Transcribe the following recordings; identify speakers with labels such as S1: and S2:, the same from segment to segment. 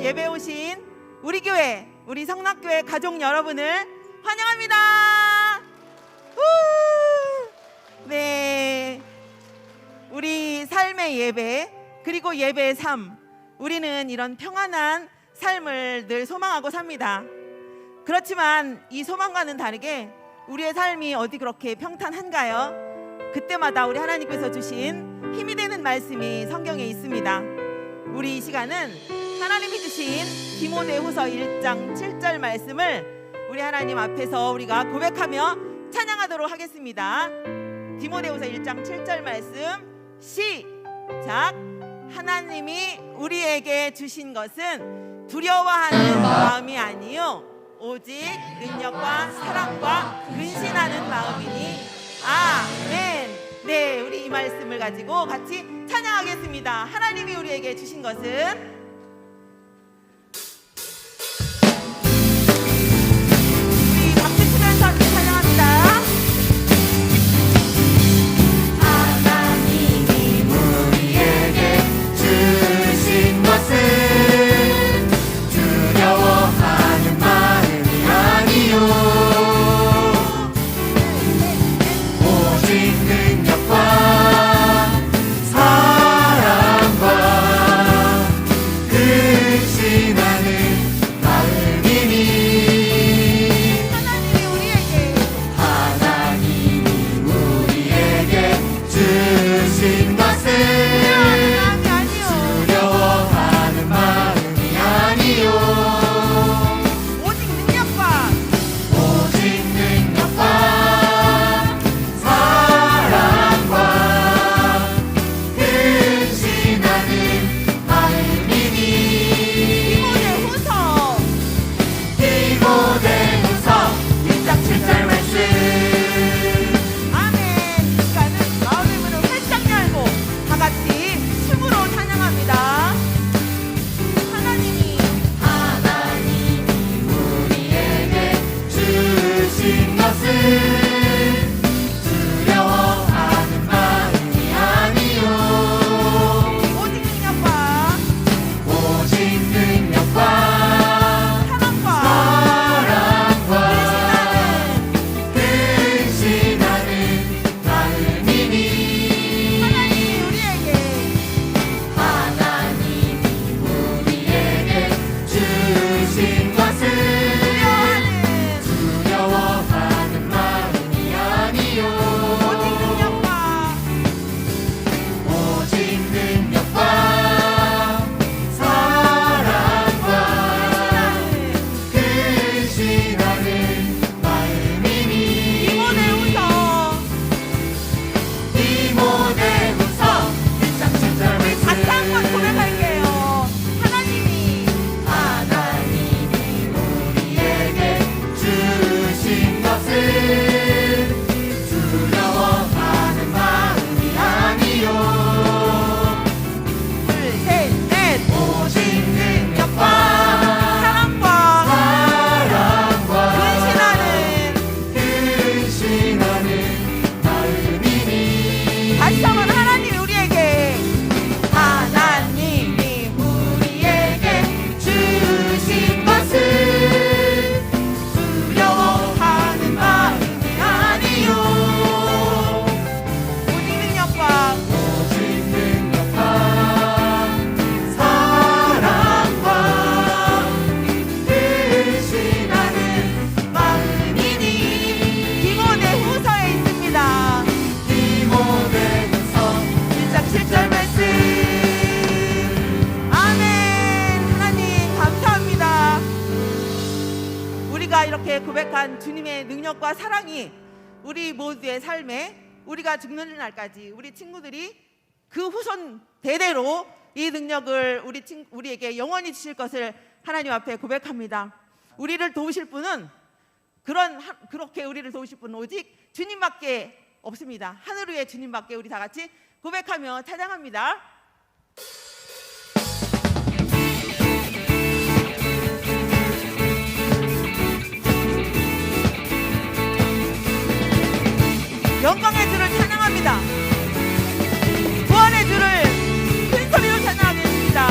S1: 예배 오신 우리 교회, 우리 성락교회 가족 여러분을 환영합니다. 네, 우리 삶의 예배 그리고 예배의 삶, 우리는 이런 평안한 삶을 늘 소망하고 삽니다. 그렇지만 이 소망과는 다르게 우리의 삶이 어디 그렇게 평탄한가요? 그때마다 우리 하나님께서 주신 힘이 되는 말씀이 성경에 있습니다. 우리 이 시간은 하나님이 주신 디모데후서 1장 7절 말씀을 우리 하나님 앞에서 우리가 고백하며 찬양하도록 하겠습니다. 디모데후서 1장 7절 말씀 시작. 하나님이 우리에게 주신 것은 두려워하는 마음이 아니요 오직 능력과 사랑과 근신하는 마음이니 아멘. 네, 우리 이 말씀을 가지고 같이 찬양하겠습니다. 하나님이 우리에게 주신 것은 우리 박수 치면서 함께 찬양합니다.
S2: 하나님이 우리에게 주신 것은 두려워하는 마음이 아니요 오직 능력과 사랑과 근신하는 마음이니 하나님이 우리에게 주신 것은 두려워하는 마음이 아니요
S1: 오직 능력과
S2: 사랑과 근신하는 마음이니 디모데후서 1장 7절 말씀
S1: 아멘. 이 시간은 마음의 문을 활짝 열고 다 같이 춤으로 찬양합니다. 하나님이
S2: 우리에게 주신 것은 두려워하는 마음이 아니요
S1: 오직 능력과
S2: 오직 능력과
S1: 사랑과
S2: 사랑과 근신하는 마음이니
S1: 하나님이 우리에게
S2: 주신 것은
S1: 두려워하는
S2: 두려워하는 마음이 아니요
S1: 오직 능력과
S2: 오직 능력과 사랑과 근신하는 마음이니 디모데후서 1장 7절 말씀
S1: 다시 한번 고백할게요. 하나님이
S2: 우리에게 주신 것은 두려워하는 마음이 아니요
S1: 둘, 셋, 넷
S2: 오직 능력과
S1: 사랑과
S2: 사랑과
S1: 근신하는
S2: 근신하는 마음이니
S1: 다시 한번 하나님이 우리에게
S2: 주신 것은 두려워하는 마음이 아니요
S1: 오직 능력과
S2: 오직 능력과 사랑과 근신하는 마음이니
S1: 디모데후서에 있습니다.
S2: 디모데후서
S1: 1장 7절 말씀. 아멘. 하나님 감사합니다. 우리가 이렇게 고백한 주님의 능력과 사랑이 우리 모두의 삶에 우리가 죽는 날까지 우리 친구들이 그 후손 대대로 이 능력을 우리에게 영원히 주실 것을 하나님 앞에 고백합니다. 우리를 도우실 분은 그렇게 우리를 도우실 분은 오직 주님밖에 없습니다. 하늘 위에 주님밖에. 우리 다 같이 고백하며 찬양합니다. 영광의 주를 찬양합니다. 구원의 주를 큰 소리로 찬양하겠습니다.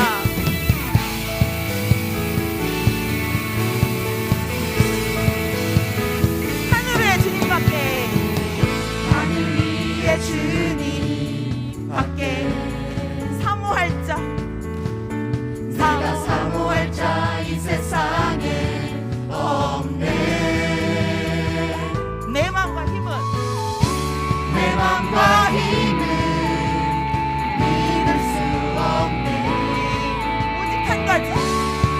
S1: 한 가지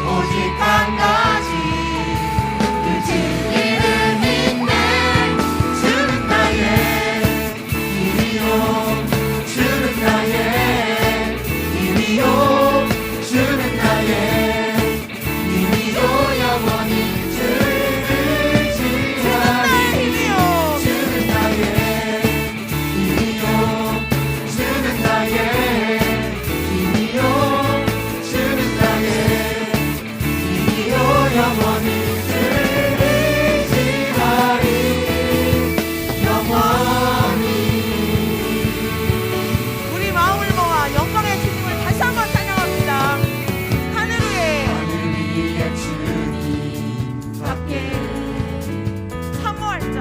S2: 오직 한 가지 그 진리를 믿는 주는 나의 힘이요 주는 나의 힘이요 주는 나의 힘이요 영원히 주를 지하리
S1: 힘이요
S2: 주는 나의 힘이요 주는 나의 힘이요 주는 나의 힘이요 영원히 주를 지하리 영원히
S1: 우리 마음을 모아 영광의 주님을 다시 한번 찬양합니다. 하늘 위에
S2: 하늘 위에 주님
S1: 밖에 사모할 자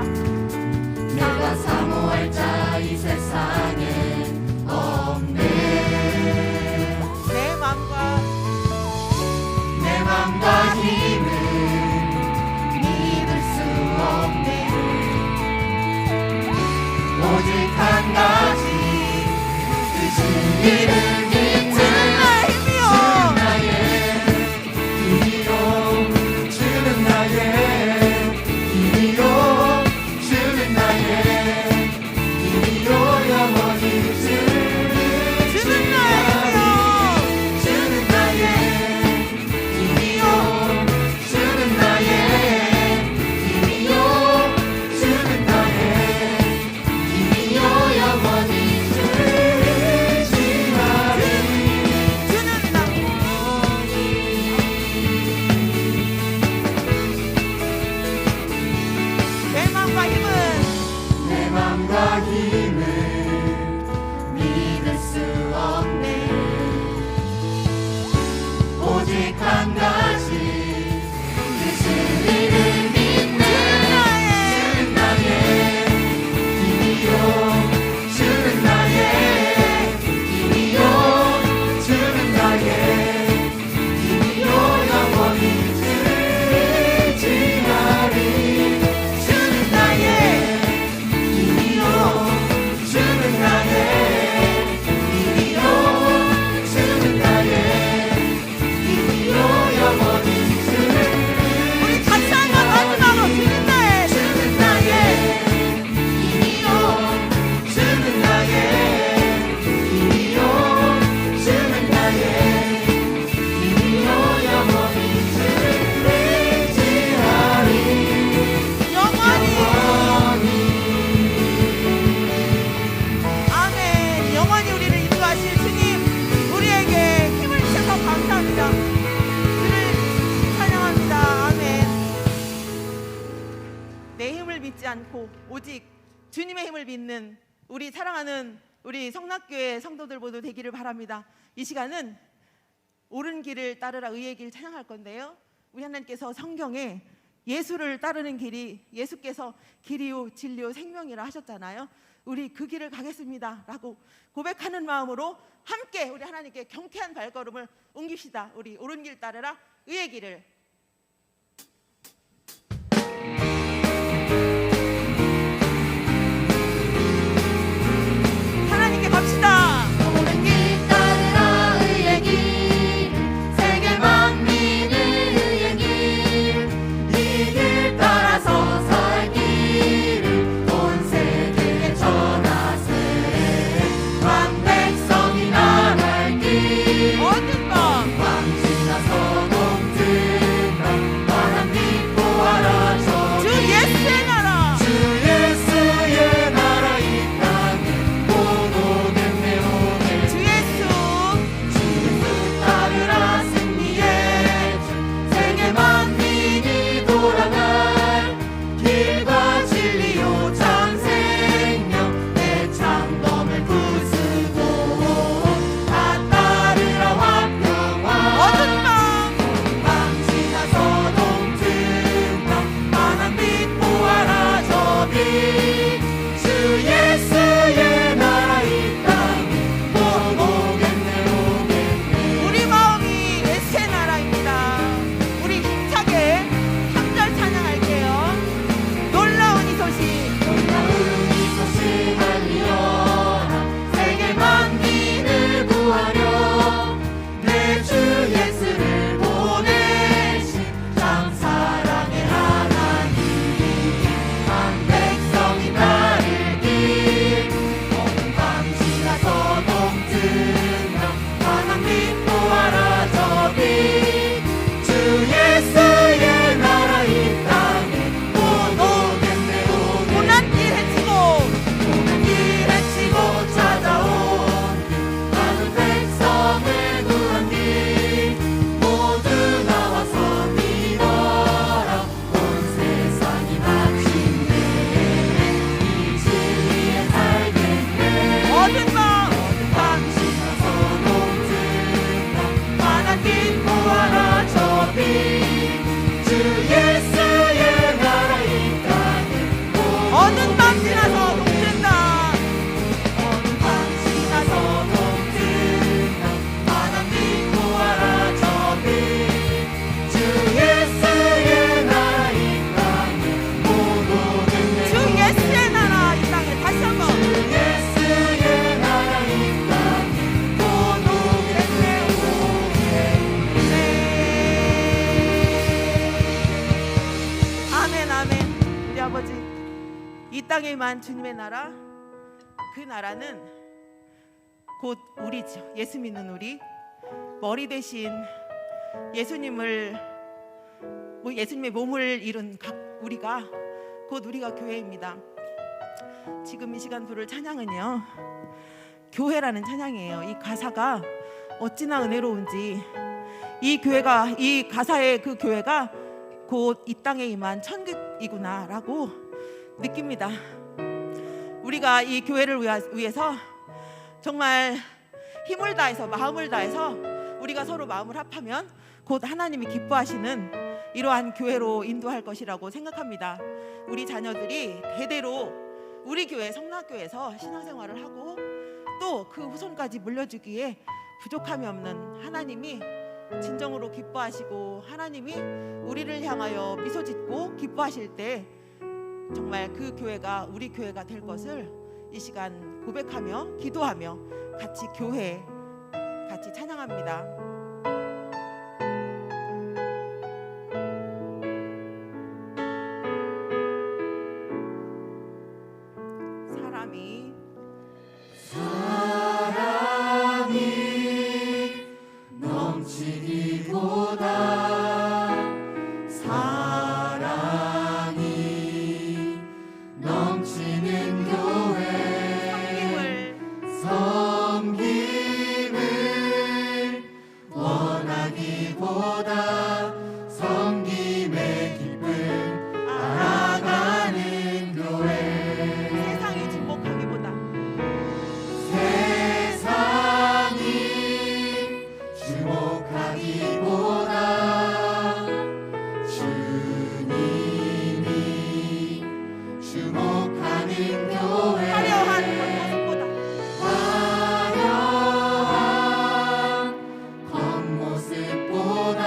S2: 내가 사모할 자 이 세상에 없네
S1: 내 맘과
S2: 내 맘과 힘을 믿을 수 없네 오직 한 가지 그 진리를 믿는
S1: 나의 힘이요
S2: 나의 힘이요 주는 나의 힘이요 주는 나의 힘이요 영원히 주를
S1: 주는 나의 힘이요
S2: 주는 나의 힘이요 주는 나의 힘이요 주는 나의 힘이요 영원히 주를 지하리
S1: 주는 나 내 맘과 힘은
S2: 내 맘과 힘을 믿을 수 없네 오직 한 가지 그 진리를 믿는 주는 나의 힘이요 주는 나의 힘이요 주는 나의 힘이요 영원히 주를 지하리 주는 나의 힘이요 주는 나의 힘이요 주는 나의 힘이요 영원히 주를
S1: 우리 같이 한번 마지막으로 주는 나의
S2: 주는 나의 힘이요 주는 나의 힘이요 주는 나의 힘이요 영원히 주를 지하리
S1: 영원히 아멘. 영원히 우리를 인도하실 주님 우리에게 힘을 주셔서 감사합니다. 주를 찬양합니다. 아멘. 내 힘을 믿지 않고 오직 주님의 힘을 믿는 우리 사랑하는 우리 성락교회 성도들 모두 되기를 바랍니다. 이 시간은 옳은 길을 따르라 의의 길 찬양할 건데요, 우리 하나님께서 성경에 예수를 따르는 길이 예수께서 길이요 진리요 생명이라 하셨잖아요. 우리 그 길을 가겠습니다 라고 고백하는 마음으로 함께 우리 하나님께 경쾌한 발걸음을 옮깁시다. 우리 옳은 길 따르라 의의 길을. 하나님께 갑시다.
S2: 옳은 길 따르라 의의 길 세계 만민을 의의 길이 길 따라서 살 길을 온 세계에 전하세 왕 백성이 나갈 길
S1: 어딘가
S2: 왕지나 서동들
S1: 땅에 임한 주님의 나라, 그 나라는 곧 우리죠. 예수 믿는 우리, 머리 대신 예수님의 몸을 이룬 각 우리가, 곧 우리가 교회입니다. 지금 이 시간 부를 찬양은요, 교회라는 찬양이에요. 이 가사가 어찌나 은혜로운지, 이 가사의 그 교회가 곧 이 땅에 임한 천국이구나라고 느낍니다. 우리가 이 교회를 위해서 정말 힘을 다해서, 마음을 다해서 우리가 서로 마음을 합하면 곧 하나님이 기뻐하시는 이러한 교회로 인도할 것이라고 생각합니다. 우리 자녀들이 대대로 우리 교회 성락교회에서 신앙생활을 하고 또 그 후손까지 물려주기에 부족함이 없는 하나님이 진정으로 기뻐하시고, 하나님이 우리를 향하여 미소 짓고 기뻐하실 때 정말 그 교회가 우리 교회가 될 것을 이 시간 고백하며 기도하며 같이 같이 찬양합니다.
S2: 사랑이 넘치기보다 사랑이 넘치는 교회, 섬김을 원하기보다 섬김의 기쁨 알아가는 교회.
S1: 세상이 주목하기보다
S2: 주님이 주목하는 교회, 화려한 겉모습보다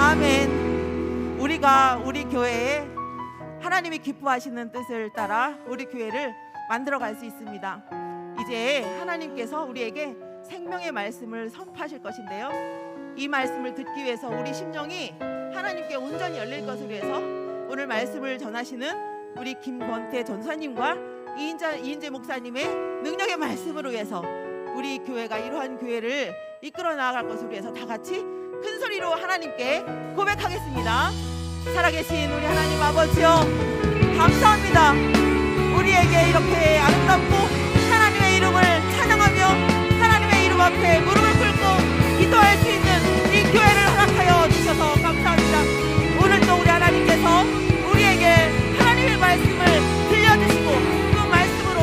S1: 아멘. 우리가 우리 교회에 하나님이 기뻐하시는 뜻을 따라 우리 교회를 만들어 갈 수 있습니다. 이제 하나님께서 우리에게 생명의 말씀을 선포하실 것인데요, 이 말씀을 듣기 위해서 우리 심령이 하나님께 온전히 열릴 것을 위해서 오늘 말씀을 전하시는 우리 김권태 전사님과 이인재 목사님의 능력의 말씀으로 위해서 우리 교회가 이러한 교회를 이끌어 나아갈 것을 위해서 다 같이 큰 소리로 하나님께 고백하겠습니다. 살아계신 우리 하나님 아버지요, 감사합니다. 우리에게 이렇게 아름답고 하나님의 이름을 찬양하며 하나님의 이름 앞에 무릎을 꿇고 기도할 수 있는 이 교회를 허락하여 주셔서 감사합니다. 오늘도 우리 하나님께서 우리에게 하나님의 말씀을 들려주시고 그 말씀으로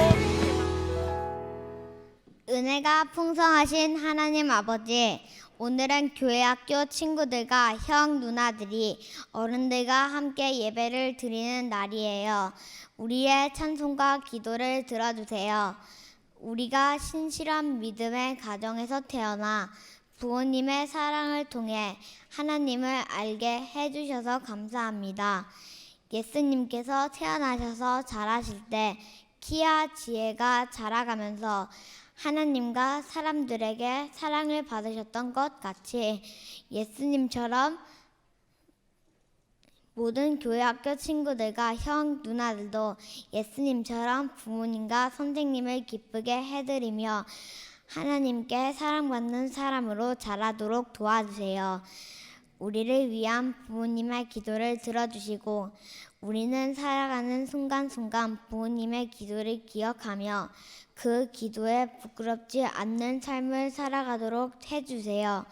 S3: 은혜가 풍성하신 하나님 아버지, 오늘은 교회 학교 친구들과 형 누나들이 어른들과 함께 예배를 드리는 날이에요. 우리의 찬송과 기도를 들어주세요. 우리가 신실한 믿음의 가정에서 태어나 부모님의 사랑을 통해 하나님을 알게 해주셔서 감사합니다. 예수님께서 태어나셔서 자라실 때 키와 지혜가 자라가면서 하나님과 사람들에게 사랑을 받으셨던 것 같이 예수님처럼 모든 교회 학교 친구들과 형 누나들도 예수님처럼 부모님과 선생님을 기쁘게 해드리며 하나님께 사랑받는 사람으로 자라도록 도와주세요. 우리를 위한 부모님의 기도를 들어주시고 우리는 살아가는 순간순간 부모님의 기도를 기억하며 그 기도에 부끄럽지 않는 삶을 살아가도록 해주세요.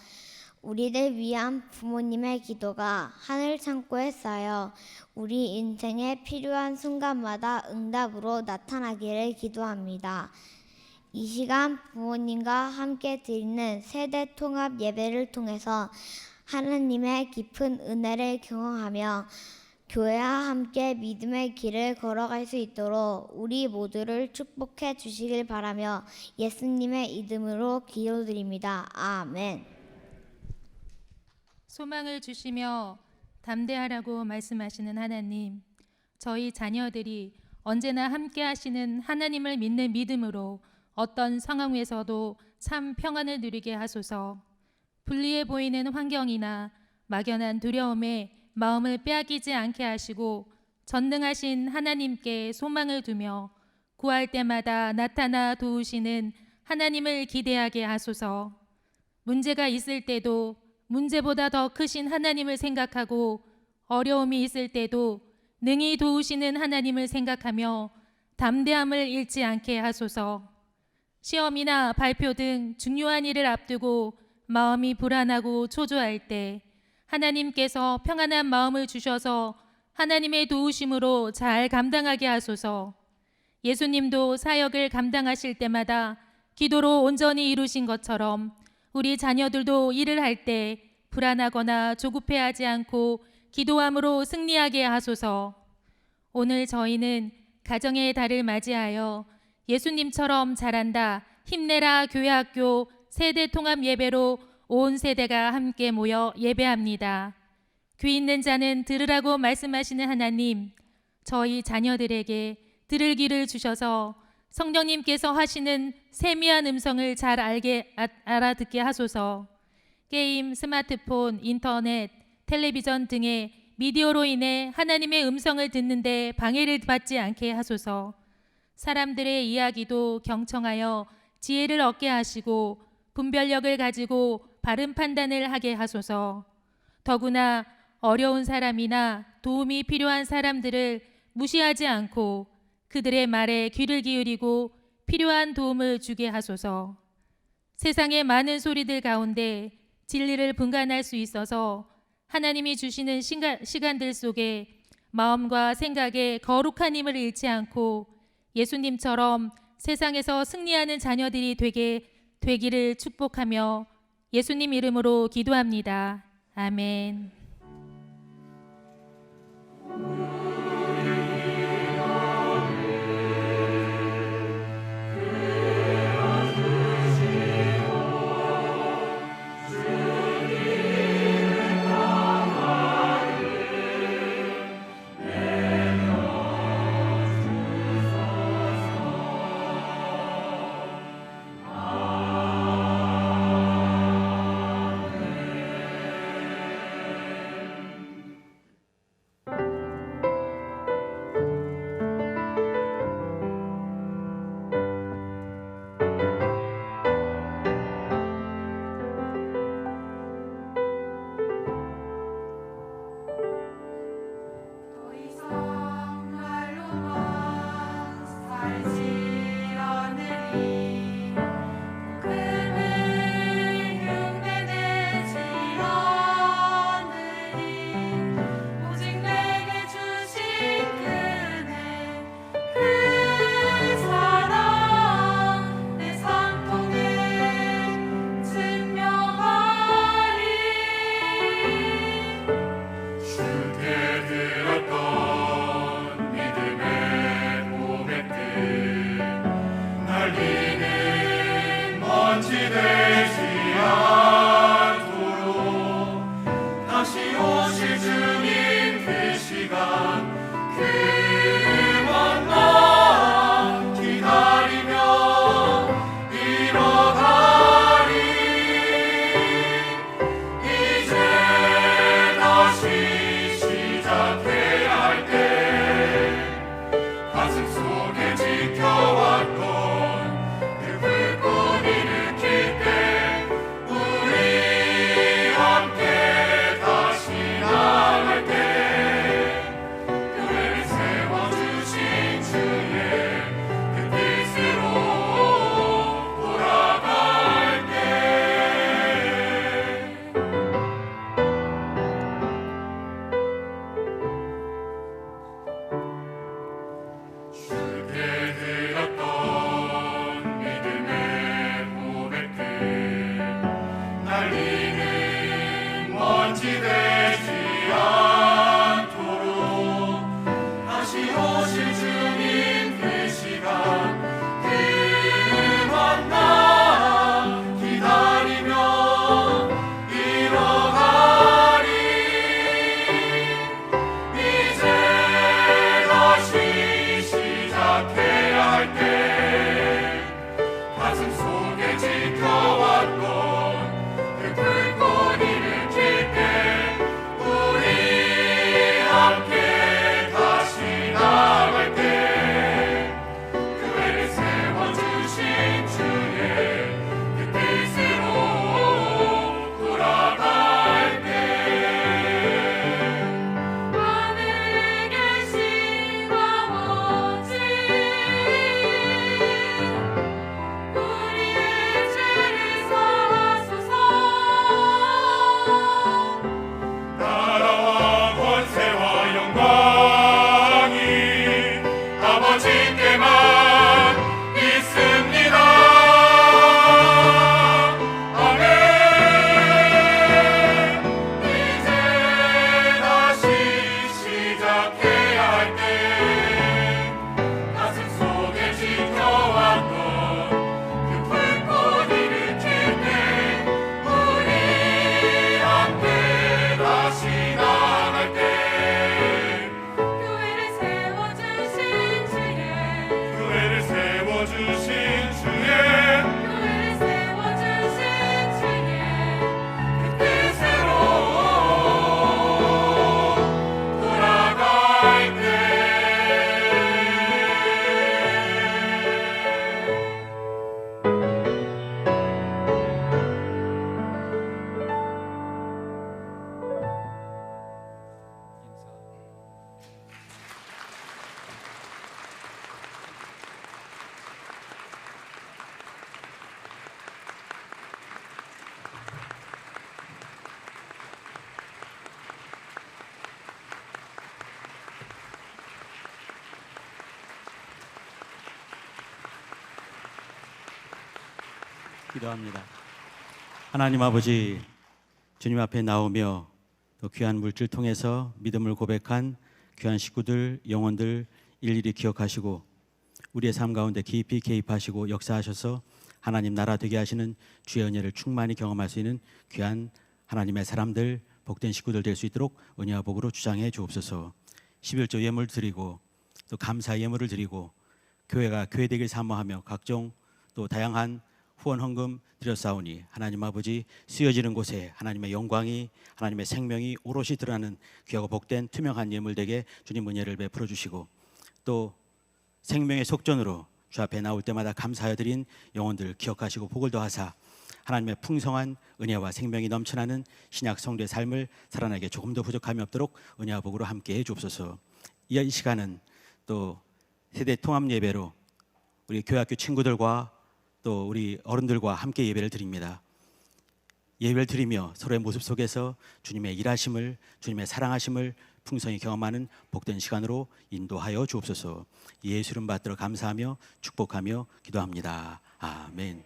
S3: 우리를 위한 부모님의 기도가 하늘 창고에 쌓여 우리 인생에 필요한 순간마다 응답으로 나타나기를 기도합니다. 이 시간 부모님과 함께 드리는 세대 통합 예배를 통해서 하나님의 깊은 은혜를 경험하며 교회와 함께 믿음의 길을 걸어갈 수 있도록 우리 모두를 축복해 주시길 바라며 예수님의 이름으로 기도드립니다. 아멘.
S4: 소망을 주시며 담대하라고 말씀하시는 하나님, 저희 자녀들이 언제나 함께 하시는 하나님을 믿는 믿음으로 어떤 상황에서도 참 평안을 누리게 하소서. 불리해 보이는 환경이나 막연한 두려움에 마음을 빼앗기지 않게 하시고 전능하신 하나님께 소망을 두며 구할 때마다 나타나 도우시는 하나님을 기대하게 하소서. 문제가 있을 때도 문제보다 더 크신 하나님을 생각하고 어려움이 있을 때도 능히 도우시는 하나님을 생각하며 담대함을 잃지 않게 하소서. 시험이나 발표 등 중요한 일을 앞두고 마음이 불안하고 초조할 때 하나님께서 평안한 마음을 주셔서 하나님의 도우심으로 잘 감당하게 하소서. 예수님도 사역을 감당하실 때마다 기도로 온전히 이루신 것처럼 우리 자녀들도 일을 할 때 불안하거나 조급해하지 않고 기도함으로 승리하게 하소서. 오늘 저희는 가정의 달을 맞이하여 예수님처럼 잘한다, 힘내라 교회학교 세대 통합 예배로 온 세대가 함께 모여 예배합니다. 귀 있는 자는 들으라고 말씀하시는 하나님, 저희 자녀들에게 들을 귀를 주셔서 성령님께서 하시는 세미한 음성을 잘 알아듣게 하소서. 게임, 스마트폰, 인터넷, 텔레비전 등의 미디어로 인해 하나님의 음성을 듣는데 방해를 받지 않게 하소서. 사람들의 이야기도 경청하여 지혜를 얻게 하시고 분별력을 가지고 바른 판단을 하게 하소서. 더구나 어려운 사람이나 도움이 필요한 사람들을 무시하지 않고 그들의 말에 귀를 기울이고 필요한 도움을 주게 하소서. 세상의 많은 소리들 가운데 진리를 분간할 수 있어서 하나님이 주시는 시간들 속에 마음과 생각에 거룩한 힘을 잃지 않고 예수님처럼 세상에서 승리하는 자녀들이 되기를 축복하며 예수님 이름으로 기도합니다. 아멘.
S2: 오실 주님 그 시간 그만 나 기다리며 일어가리. 이제 다시 시작해야 할 때 가슴 속에 지켜왔던 그 불꽃 일으킬 때 우리 함께 다시 나갈 때 교회를 세워주신 주의 그 뜻으로 돌아갈 때 주께 드렸던 믿음의 고백들 날리는 먼지 되지 않도록 다시 오실 주님 그 시간 그만 나 기다리며 일어가리. 이제 다시 시작해야 할 때 가슴 속에 지켜왔던 그 불꽃 일으킬 때 우리 함께 다시 나갈 때 교회를 세워주신 주의 그 뜻으로 돌아갈 때 하늘에 계신 아버지 우리의 죄를 사하소서. 나라와 권세와 영광이 아버지께만 있습니다. 아멘. 이제 다시 시작해야 할 때 가슴 속에 지켜왔던 그 불꽃 일으킬 때 우리 함께 다시 나갈 때 교회를 세워주신 주의 교회를 세워주신 주의 그 뜻으로 돌아갈 때
S5: 기도합니다. 하나님 아버지, 주님 앞에 나오며 또 귀한 물질 통해서 믿음을 고백한 귀한 식구들, 영혼들 일일이 기억하시고 우리의 삶 가운데 깊이 개입하시고 역사하셔서 하나님 나라 되게 하시는 주의 은혜를 충만히 경험할 수 있는 귀한 하나님의 사람들, 복된 식구들 될 수 있도록 은혜와 복으로 주장해 주옵소서. 11조 예물 드리고 또 감사 예물을 드리고 교회가 교회되길 사모하며 각종 또 다양한 후원 헌금 드렸사오니 하나님 아버지 쓰여지는 곳에 하나님의 영광이 하나님의 생명이 오롯이 드러나는 귀하고 복된 투명한 예물 되게 주님 은혜를 베풀어 주시고 또 생명의 속전으로 주 앞에 나올 때마다 감사하여 드린 영혼들 기억하시고 복을 더하사 하나님의 풍성한 은혜와 생명이 넘쳐나는 신약 성도의 삶을 살아나게 조금 더 부족함이 없도록 은혜와 복으로 함께해 주옵소서. 이 시간은 또 세대 통합 예배로 우리 교회학교 친구들과 또 우리 어른들과 함께 예배를 드립니다. 예배를 드리며 서로의 모습 속에서 주님의 일하심을, 주님의 사랑하심을 풍성히 경험하는 복된 시간으로 인도하여 주옵소서. 예수 이름 받들어 감사하며 축복하며 기도합니다. 아멘.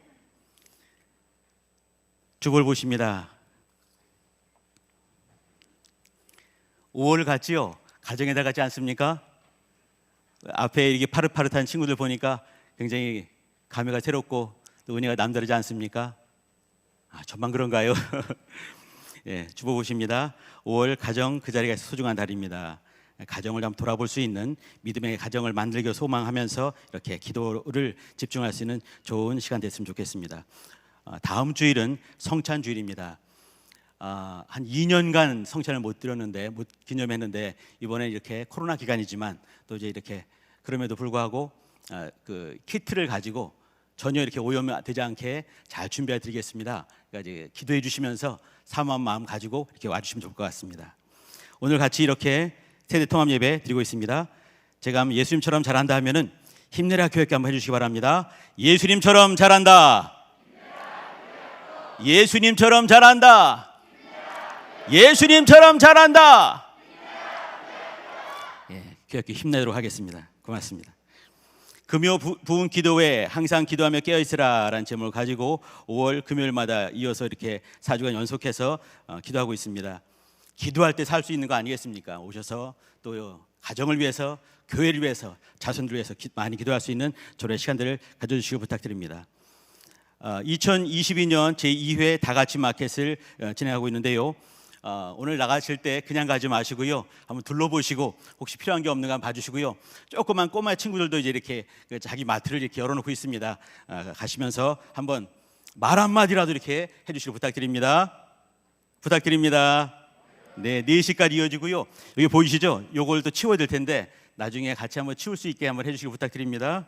S5: 주볼 보십니다. 5월 같지요? 가정에다 같지 않습니까? 앞에 이렇게 파릇파릇한 친구들 보니까 굉장히 감회가 새롭고 또 은혜가 남다르지 않습니까? 저만 그런가요? 예, 주보보십니다. 5월 가정 그 자리가 소중한 달입니다. 가정을 한번 돌아볼 수 있는 믿음의 가정을 만들기 소망하면서 이렇게 기도를 집중할 수 있는 좋은 시간 됐으면 좋겠습니다. 다음 주일은 성찬 주일입니다. 한 2년간 성찬을 못 드렸는데 못 기념했는데 이번에 이렇게 코로나 기간이지만 또 이제 이렇게 그럼에도 불구하고 그 키트를 가지고 전혀 이렇게 오염되지 않게 잘 준비해 드리겠습니다. 그러니까 이제 기도해 주시면서 사모한 마음 가지고 이렇게 와주시면 좋을 것 같습니다. 오늘 같이 이렇게 세대 통합 예배 드리고 있습니다. 제가 한번 예수님처럼 잘한다 하면은 힘내라 교회께 한번 해주시기 바랍니다. 예수님처럼 잘한다. 예수님처럼 잘한다. 예수님처럼 잘한다. 예, 교회께 힘내도록 하겠습니다. 고맙습니다. 금요 부흥 기도회 항상 기도하며 깨어있으라라는 제목을 가지고 5월 금요일마다 이어서 이렇게 4주간 연속해서 기도하고 있습니다. 기도할 때 살 수 있는 거 아니겠습니까? 오셔서 또 가정을 위해서, 교회를 위해서, 자손들을 위해서 많이 기도할 수 있는 저의 시간들을 가져주시고 부탁드립니다. 2022년 제2회 다같이 마켓을 진행하고 있는데요. 오늘 나가실 때 그냥 가지 마시고요. 한번 둘러보시고 혹시 필요한 게 없는가 봐주시고요. 조그만 꼬마 친구들도 이제 이렇게 자기 마트를 이렇게 열어놓고 있습니다. 가시면서 한번 말 한마디라도 이렇게 해주시길 부탁드립니다. 부탁드립니다. 네, 4시까지 이어지고요. 여기 보이시죠? 요걸 또 치워야 될 텐데 나중에 같이 한번 치울 수 있게 한번 해주시길 부탁드립니다.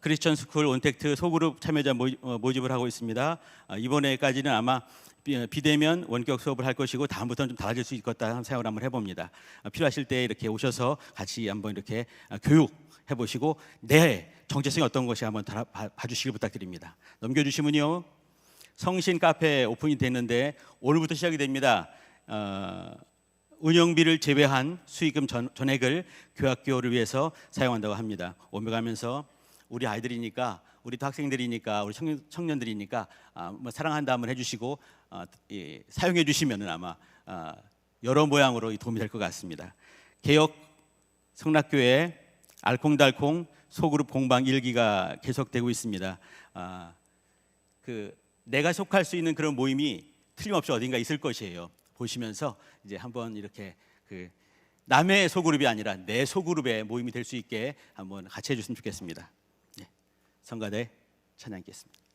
S5: 크리스천 스쿨 온택트 소그룹 참여자 모집을 하고 있습니다. 이번에까지는 아마 비대면 원격 수업을 할 것이고 다음부터는 좀 달라질 수 있겠다 하는 생각을 한번 해봅니다. 필요하실 때 이렇게 오셔서 같이 한번 이렇게 교육 해보시고 내 정체성이 어떤 것이 한번 봐주시길 부탁드립니다. 넘겨주시면요. 성신 카페 오픈이 됐는데 오늘부터 시작이 됩니다. 운영비를 제외한 수익금 전액을 교학교를 위해서 사용한다고 합니다. 오며 가면서 우리 아이들이니까, 우리 또 학생들이니까, 우리 청년들이니까 뭐 사랑한다 한번 해주시고 사용해 주시면은 아마 여러 모양으로 도움이 될 것 같습니다. 개혁 성락교회 알콩달콩 소그룹 공방 1기가 계속되고 있습니다. 내가 속할 수 있는 그런 모임이 틀림없이 어딘가 있을 것이에요. 보시면서 이제 한번 이렇게 남의 소그룹이 아니라 내 소그룹의 모임이 될 수 있게 한번 같이 해주시면 좋겠습니다. 네, 성가대 찬양 있겠습니다.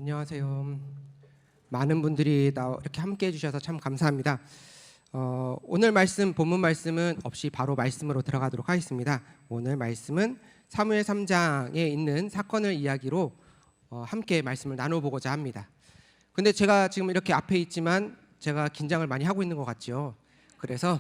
S6: 안녕하세요. 많은 분들이 이렇게 함께 해주셔서 참 감사합니다. 오늘 말씀, 본문 말씀은 없이 바로 말씀으로 들어가도록 하겠습니다. 오늘 말씀은 사무엘 3장에 있는 사건을 이야기로 함께 말씀을 나눠보고자 합니다. 근데 제가 지금 이렇게 앞에 있지만 제가 긴장을 많이 하고 있는 것 같죠. 그래서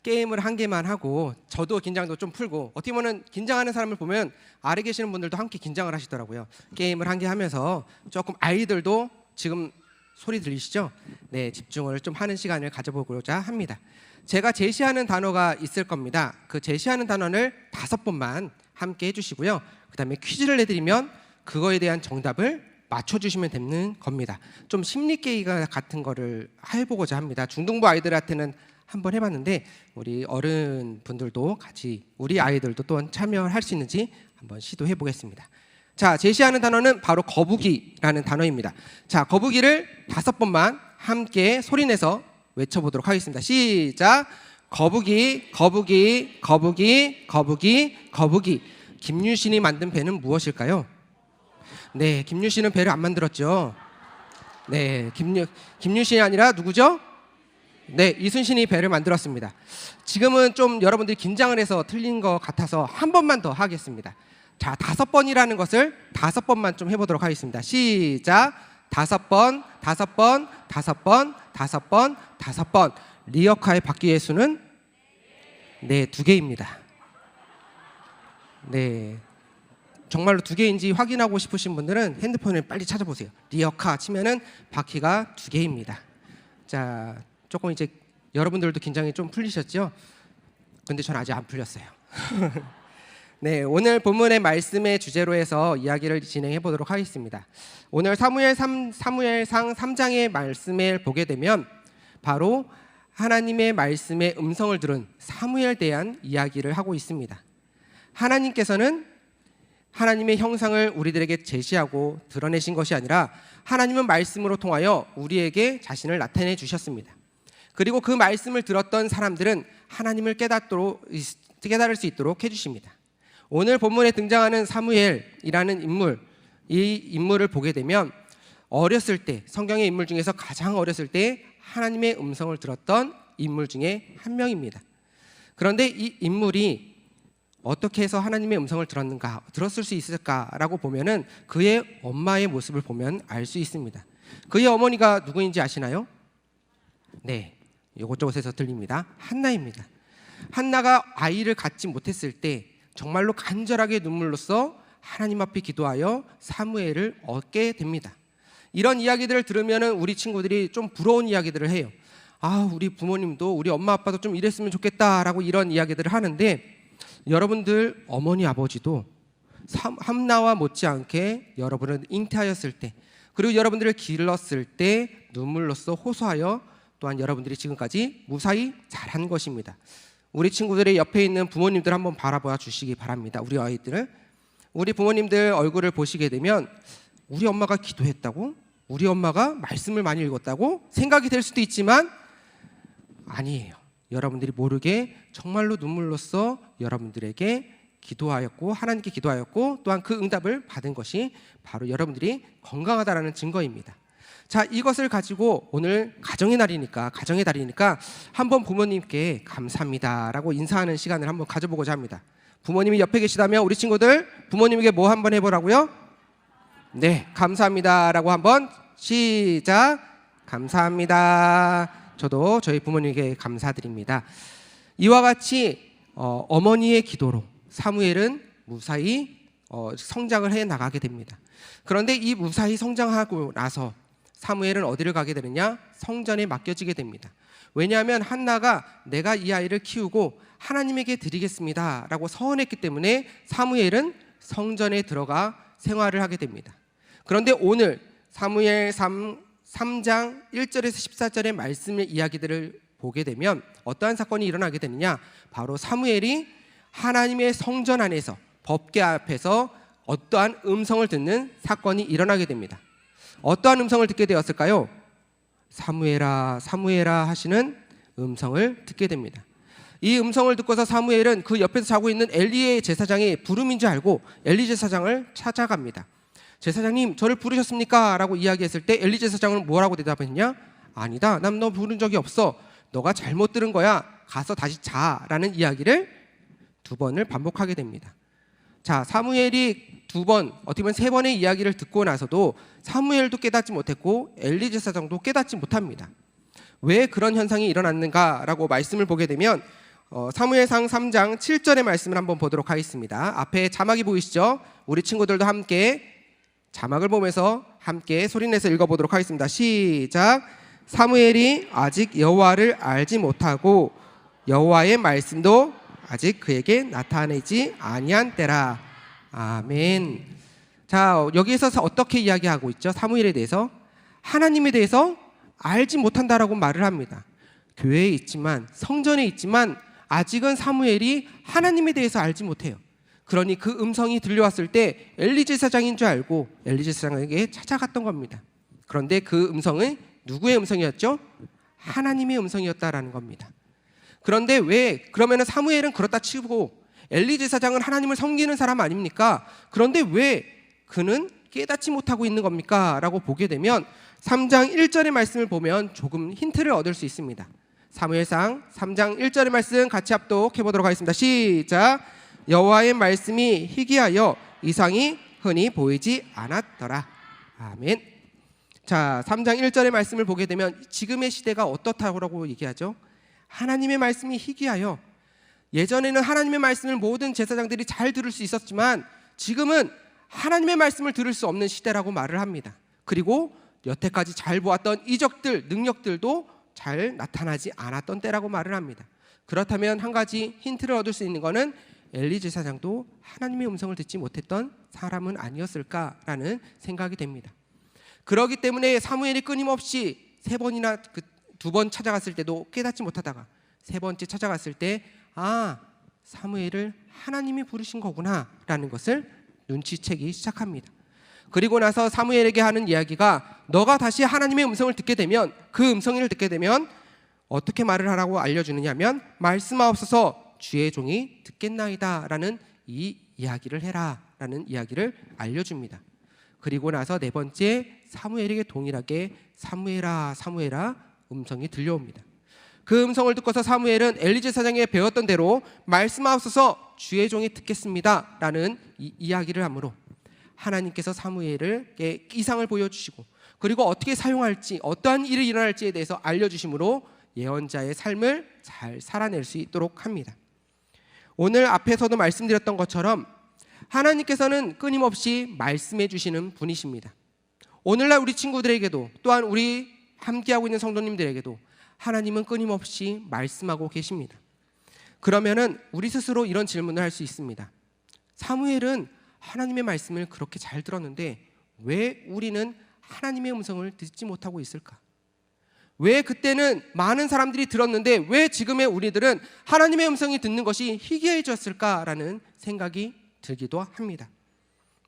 S6: 게임을 한 개만 하고 저도 긴장도 좀 풀고, 어떻게 보면 긴장하는 사람을 보면 아래 계시는 분들도 함께 긴장을 하시더라고요. 게임을 한 개 하면서 조금 아이들도 지금 소리 들리시죠? 네, 집중을 좀 하는 시간을 가져보고자 합니다. 제가 제시하는 단어가 있을 겁니다. 그 제시하는 단어를 5번만 함께 해주시고요. 그 다음에 퀴즈를 내드리면 그거에 대한 정답을 맞춰주시면 되는 겁니다. 좀 심리 게임 같은 거를 해보고자 합니다. 중등부 아이들한테는 한번 해봤는데 우리 어른분들도 같이, 우리 아이들도 또한 참여할 수 있는지 한번 시도해 보겠습니다. 자, 제시하는 단어는 바로 거북이라는 단어입니다. 자, 거북이를 5번만 함께 소리내서 외쳐보도록 하겠습니다. 시작. 거북이, 거북이, 거북이, 거북이, 거북이. 김유신이 만든 배는 무엇일까요? 네, 김유신은 배를 안 만들었죠. 네, 김유신이 아니라 누구죠? 네, 이순신이 배를 만들었습니다. 지금은 좀 여러분들이 긴장을 해서 틀린 것 같아서 한 번만 더 하겠습니다. 자, 5번이라는 것을 5번만 좀 해보도록 하겠습니다. 시작. 5번, 5번, 5번, 5번, 5번. 리어카의 바퀴의 수는 네, 2개입니다. 네, 정말로 2개인지 확인하고 싶으신 분들은 핸드폰을 빨리 찾아보세요. 리어카 치면은 바퀴가 2개입니다. 자, 조금 이제 여러분들도 긴장이 좀 풀리셨죠? 근데 전 아직 안 풀렸어요. 네, 오늘 본문의 말씀의 주제로 해서 이야기를 진행해 보도록 하겠습니다. 오늘 사무엘상 3장의 말씀을 보게 되면 바로 하나님의 말씀의 음성을 들은 사무엘에 대한 이야기를 하고 있습니다. 하나님께서는 하나님의 형상을 우리들에게 제시하고 드러내신 것이 아니라 하나님은 말씀으로 통하여 우리에게 자신을 나타내 주셨습니다. 그리고 그 말씀을 들었던 사람들은 하나님을 깨달을 수 있도록 해주십니다. 오늘 본문에 등장하는 사무엘이라는 인물, 이 인물을 보게 되면 어렸을 때, 성경의 인물 중에서 가장 어렸을 때 하나님의 음성을 들었던 인물 중에 한 명입니다. 그런데 이 인물이 어떻게 해서 하나님의 음성을 들었을 수 있을까라고 보면은 그의 엄마의 모습을 보면 알 수 있습니다. 그의 어머니가 누구인지 아시나요? 네, 이곳저곳에서 들립니다. 한나입니다. 한나가 아이를 갖지 못했을 때 정말로 간절하게 눈물로써 하나님 앞에 기도하여 사무엘을 얻게 됩니다. 이런 이야기들을 들으면 우리 친구들이 좀 부러운 이야기들을 해요. 아, 우리 부모님도, 우리 엄마 아빠도 좀 이랬으면 좋겠다라고 이런 이야기들을 하는데, 여러분들 어머니 아버지도 한나와 못지않게 여러분을 잉태하였을 때, 그리고 여러분들을 길렀을 때 눈물로써 호소하여 또한 여러분들이 지금까지 무사히 자란 것입니다. 우리 친구들의 옆에 있는 부모님들 한번 바라봐 주시기 바랍니다. 우리 아이들을, 우리 부모님들 얼굴을 보시게 되면 우리 엄마가 기도했다고? 우리 엄마가 말씀을 많이 읽었다고 생각이 될 수도 있지만 아니에요. 여러분들이 모르게 정말로 눈물로써 여러분들에게 기도하였고 하나님께 기도하였고 또한 그 응답을 받은 것이 바로 여러분들이 건강하다라는 증거입니다. 자, 이것을 가지고 오늘 가정의 달이니까 한번 부모님께 감사합니다라고 인사하는 시간을 한번 가져보고자 합니다. 부모님이 옆에 계시다면 우리 친구들 부모님에게 뭐 한번 해보라고요? 네, 감사합니다라고 한번 시작. 감사합니다. 저도 저희 부모님에게 감사드립니다. 이와 같이 어머니의 기도로 사무엘은 무사히 성장을 해 나가게 됩니다. 그런데 이 무사히 성장하고 나서 사무엘은 어디를 가게 되느냐? 성전에 맡겨지게 됩니다. 왜냐하면 한나가 내가 이 아이를 키우고 하나님에게 드리겠습니다 라고 서원했기 때문에 사무엘은 성전에 들어가 생활을 하게 됩니다. 그런데 오늘 사무엘 3장 1절에서 14절의 말씀의 이야기들을 보게 되면 어떠한 사건이 일어나게 되느냐? 바로 사무엘이 하나님의 성전 안에서, 법궤 앞에서 어떠한 음성을 듣는 사건이 일어나게 됩니다. 어떠한 음성을 듣게 되었을까요? 사무엘아, 사무엘아 하시는 음성을 듣게 됩니다. 이 음성을 듣고서 사무엘은 그 옆에서 자고 있는 엘리의 제사장의 부름인 줄 알고 엘리 제사장을 찾아갑니다. 제사장님 저를 부르셨습니까? 라고 이야기했을 때 엘리 제사장은 뭐라고 대답했냐? 아니다, 난 너 부른 적이 없어. 너가 잘못 들은 거야. 가서 다시 자. 라는 이야기를 2번을 반복하게 됩니다. 자, 사무엘이 2번, 어떻게 보면 3번의 이야기를 듣고 나서도 사무엘도 깨닫지 못했고 엘리 제사장도 깨닫지 못합니다. 왜 그런 현상이 일어났는가라고 말씀을 보게 되면 사무엘상 3장 7절의 말씀을 한번 보도록 하겠습니다. 앞에 자막이 보이시죠? 우리 친구들도 함께 자막을 보면서 함께 소리내서 읽어보도록 하겠습니다. 시작. 사무엘이 아직 여호와를 알지 못하고 여호와의 말씀도 아직 그에게 나타내지 아니한 때라. 아멘. 자, 여기에서 어떻게 이야기하고 있죠? 사무엘에 대해서 하나님에 대해서 알지 못한다라고 말을 합니다. 교회에 있지만, 성전에 있지만 아직은 사무엘이 하나님에 대해서 알지 못해요. 그러니 그 음성이 들려왔을 때 엘리 제사장인 줄 알고 엘리 제사장에게 찾아갔던 겁니다. 그런데 그 음성은 누구의 음성이었죠? 하나님의 음성이었다라는 겁니다. 그런데 왜 그러면은 사무엘은 그렇다 치고 엘리 제사장은 하나님을 섬기는 사람 아닙니까? 그런데 왜 그는 깨닫지 못하고 있는 겁니까? 라고 보게 되면 3장 1절의 말씀을 보면 조금 힌트를 얻을 수 있습니다. 사무엘상 3장 1절의 말씀 같이 합독해 보도록 하겠습니다. 시작. 여호와의 말씀이 희귀하여 이상이 흔히 보이지 않았더라. 아멘. 자, 3장 1절의 말씀을 보게 되면 지금의 시대가 어떻다고 얘기하죠? 하나님의 말씀이 희귀하여, 예전에는 하나님의 말씀을 모든 제사장들이 잘 들을 수 있었지만 지금은 하나님의 말씀을 들을 수 없는 시대라고 말을 합니다. 그리고 여태까지 잘 보았던 이적들, 능력들도 잘 나타나지 않았던 때라고 말을 합니다. 그렇다면 한 가지 힌트를 얻을 수 있는 것은 엘리 제사장도 하나님의 음성을 듣지 못했던 사람은 아니었을까라는 생각이 됩니다. 그렇기 때문에 사무엘이 끊임없이 3번이나 2번 찾아갔을 때도 깨닫지 못하다가 3번째 찾아갔을 때 사무엘을 하나님이 부르신 거구나 라는 것을 눈치채기 시작합니다. 그리고 나서 사무엘에게 하는 이야기가 너가 다시 하나님의 음성을 듣게 되면, 그 음성을 듣게 되면 어떻게 말을 하라고 알려주느냐면 말씀하옵소서 주의 종이 듣겠나이다 라는 이 이야기를 해라 라는 이야기를 알려줍니다. 그리고 나서 4번째 사무엘에게 동일하게 사무엘아 사무엘아 음성이 들려옵니다. 그 음성을 듣고서 사무엘은 엘리 제사장에 배웠던 대로 말씀하옵소서 주의 종이 듣겠습니다 라는 이야기를 하므로 하나님께서 사무엘에게 이상을 보여주시고 그리고 어떻게 사용할지, 어떠한 일이 일어날지에 대해서 알려주심으로 예언자의 삶을 잘 살아낼 수 있도록 합니다. 오늘 앞에서도 말씀드렸던 것처럼 하나님께서는 끊임없이 말씀해 주시는 분이십니다. 오늘날 우리 친구들에게도 또한 우리 함께하고 있는 성도님들에게도 하나님은 끊임없이 말씀하고 계십니다. 그러면은 우리 스스로 이런 질문을 할 수 있습니다. 사무엘은 하나님의 말씀을 그렇게 잘 들었는데 왜 우리는 하나님의 음성을 듣지 못하고 있을까? 왜 그때는 많은 사람들이 들었는데 왜 지금의 우리들은 하나님의 음성이 듣는 것이 희귀해졌을까라는 생각이 들기도 합니다.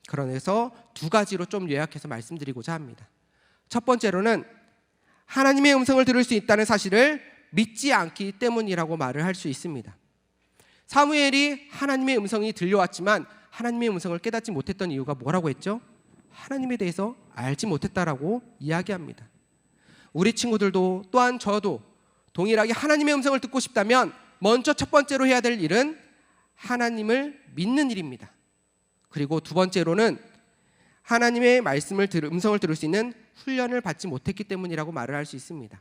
S6: 그래서 2가지로 좀 요약해서 말씀드리고자 합니다. 첫 번째로는 하나님의 음성을 들을 수 있다는 사실을 믿지 않기 때문이라고 말을 할 수 있습니다. 사무엘이 하나님의 음성이 들려왔지만 하나님의 음성을 깨닫지 못했던 이유가 뭐라고 했죠? 하나님에 대해서 알지 못했다라고 이야기합니다. 우리 친구들도 또한 저도 동일하게 하나님의 음성을 듣고 싶다면 먼저 첫 번째로 해야 될 일은 하나님을 믿는 일입니다. 그리고 2번째로는 하나님의 음성을 들을 수 있는 훈련을 받지 못했기 때문이라고 말을 할 수 있습니다.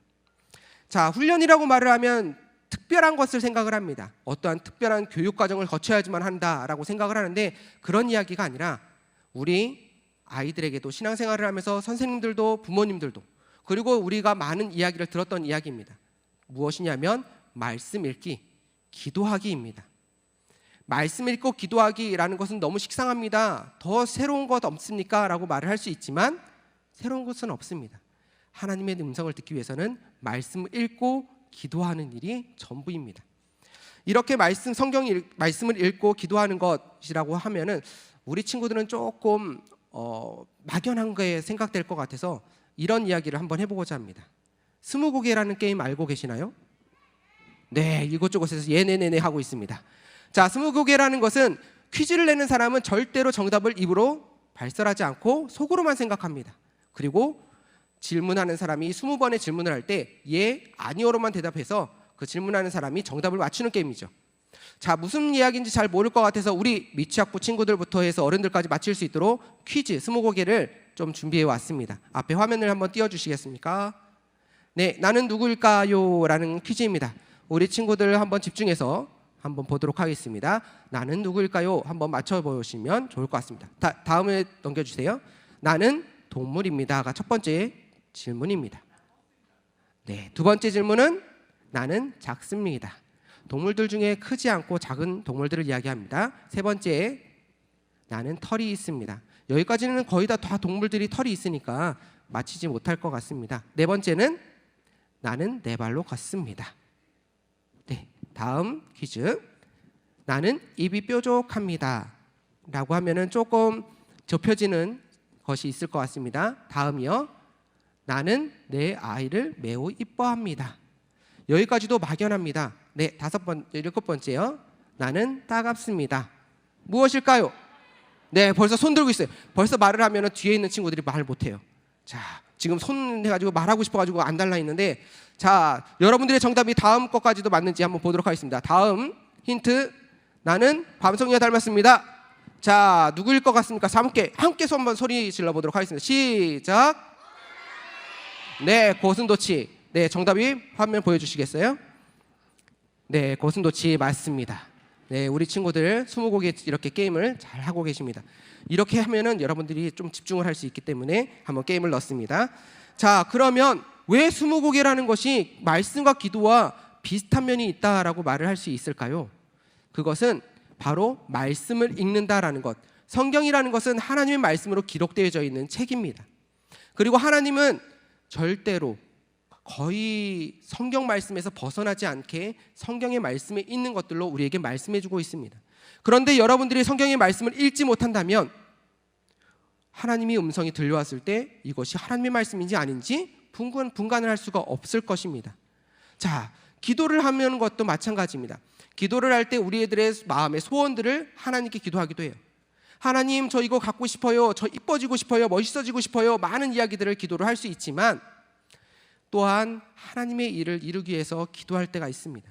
S6: 자, 훈련이라고 말을 하면 특별한 것을 생각을 합니다. 어떠한 특별한 교육 과정을 거쳐야지만 한다라고 생각을 하는데 그런 이야기가 아니라 우리 아이들에게도 신앙생활을 하면서 선생님들도 부모님들도 그리고 우리가 많은 이야기를 들었던 이야기입니다. 무엇이냐면 말씀 읽기, 기도하기입니다. 말씀 읽고 기도하기라는 것은 너무 식상합니다. 더 새로운 것 없습니까? 라고 말을 할 수 있지만 새로운 것은 없습니다. 하나님의 음성을 듣기 위해서는 말씀을 읽고 기도하는 일이 전부입니다. 이렇게 말씀을 읽고 기도하는 것이라고 하면은 우리 친구들은 조금 막연한 거에 생각될 것 같아서 이런 이야기를 한번 해보고자 합니다. 스무고개라는 게임 알고 계시나요? 네, 이곳저곳에서 예네네네 하고 있습니다. 자, 스무고개라는 것은 퀴즈를 내는 사람은 절대로 정답을 입으로 발설하지 않고 속으로만 생각합니다. 그리고 질문하는 사람이 20번의 질문을 할 때 예, 아니오로만 대답해서 그 질문하는 사람이 정답을 맞추는 게임이죠. 자, 무슨 이야기인지 잘 모를 것 같아서 우리 미취학부 친구들부터 해서 어른들까지 맞힐 수 있도록 퀴즈 20개를 좀 준비해 왔습니다. 앞에 화면을 한번 띄워주시겠습니까? 네, 나는 누구일까요? 라는 퀴즈입니다. 우리 친구들 한번 집중해서 한번 보도록 하겠습니다. 나는 누구일까요? 한번 맞춰보시면 좋을 것 같습니다. 다음에 넘겨주세요. 나는 동물입니다가 첫 번째 질문입니다. 네, 두 번째 질문은 나는 작습니다. 동물들 중에 크지 않고 작은 동물들을 이야기합니다. 세 번째, 나는 털이 있습니다. 여기까지는 거의 다 동물들이 털이 있으니까 맞히지 못할 것 같습니다. 네 번째는 나는 네 발로 걷습니다. 네, 다음 퀴즈. 나는 입이 뾰족합니다. 라고 하면은 조금 좁혀지는 것이 있을 것 같습니다. 다음이요. 나는 내 아이를 매우 이뻐합니다. 여기까지도 막연합니다. 네, 일곱 번째요. 나는 따갑습니다. 무엇일까요? 네, 벌써 손 들고 있어요. 벌써 말을 하면 뒤에 있는 친구들이 말을 못해요. 자, 지금 손 해가지고 말하고 싶어가지고 안 달라 있는데, 자, 여러분들의 정답이 다음 것까지도 맞는지 한번 보도록 하겠습니다. 다음 힌트. 나는 밤송이와 닮았습니다. 자, 누구일 것 같습니까? 함께 한번 소리 질러보도록 하겠습니다. 시작. 네, 고슴도치. 네, 정답이 화면 보여주시겠어요? 네, 고슴도치 맞습니다. 네, 우리 친구들 20곡에 이렇게 게임을 잘 하고 계십니다. 이렇게 하면은 여러분들이 좀 집중을 할 수 있기 때문에 한번 게임을 넣습니다. 자, 그러면 왜 20곡이라는 것이 말씀과 기도와 비슷한 면이 있다라고 말을 할 수 있을까요? 그것은 바로 말씀을 읽는다라는 것. 성경이라는 것은 하나님의 말씀으로 기록되어져 있는 책입니다. 그리고 하나님은 절대로 거의 성경 말씀에서 벗어나지 않게 성경의 말씀에 있는 것들로 우리에게 말씀해주고 있습니다. 그런데 여러분들이 성경의 말씀을 읽지 못한다면 하나님의 음성이 들려왔을 때 이것이 하나님의 말씀인지 아닌지 분간을 할 수가 없을 것입니다. 자, 기도를 하는 것도 마찬가지입니다. 기도를 할 때 우리들의 마음의 소원들을 하나님께 기도하기도 해요. 하나님, 저 이거 갖고 싶어요. 저 이뻐지고 싶어요. 멋있어지고 싶어요. 많은 이야기들을 기도를 할 수 있지만 또한 하나님의 일을 이루기 위해서 기도할 때가 있습니다.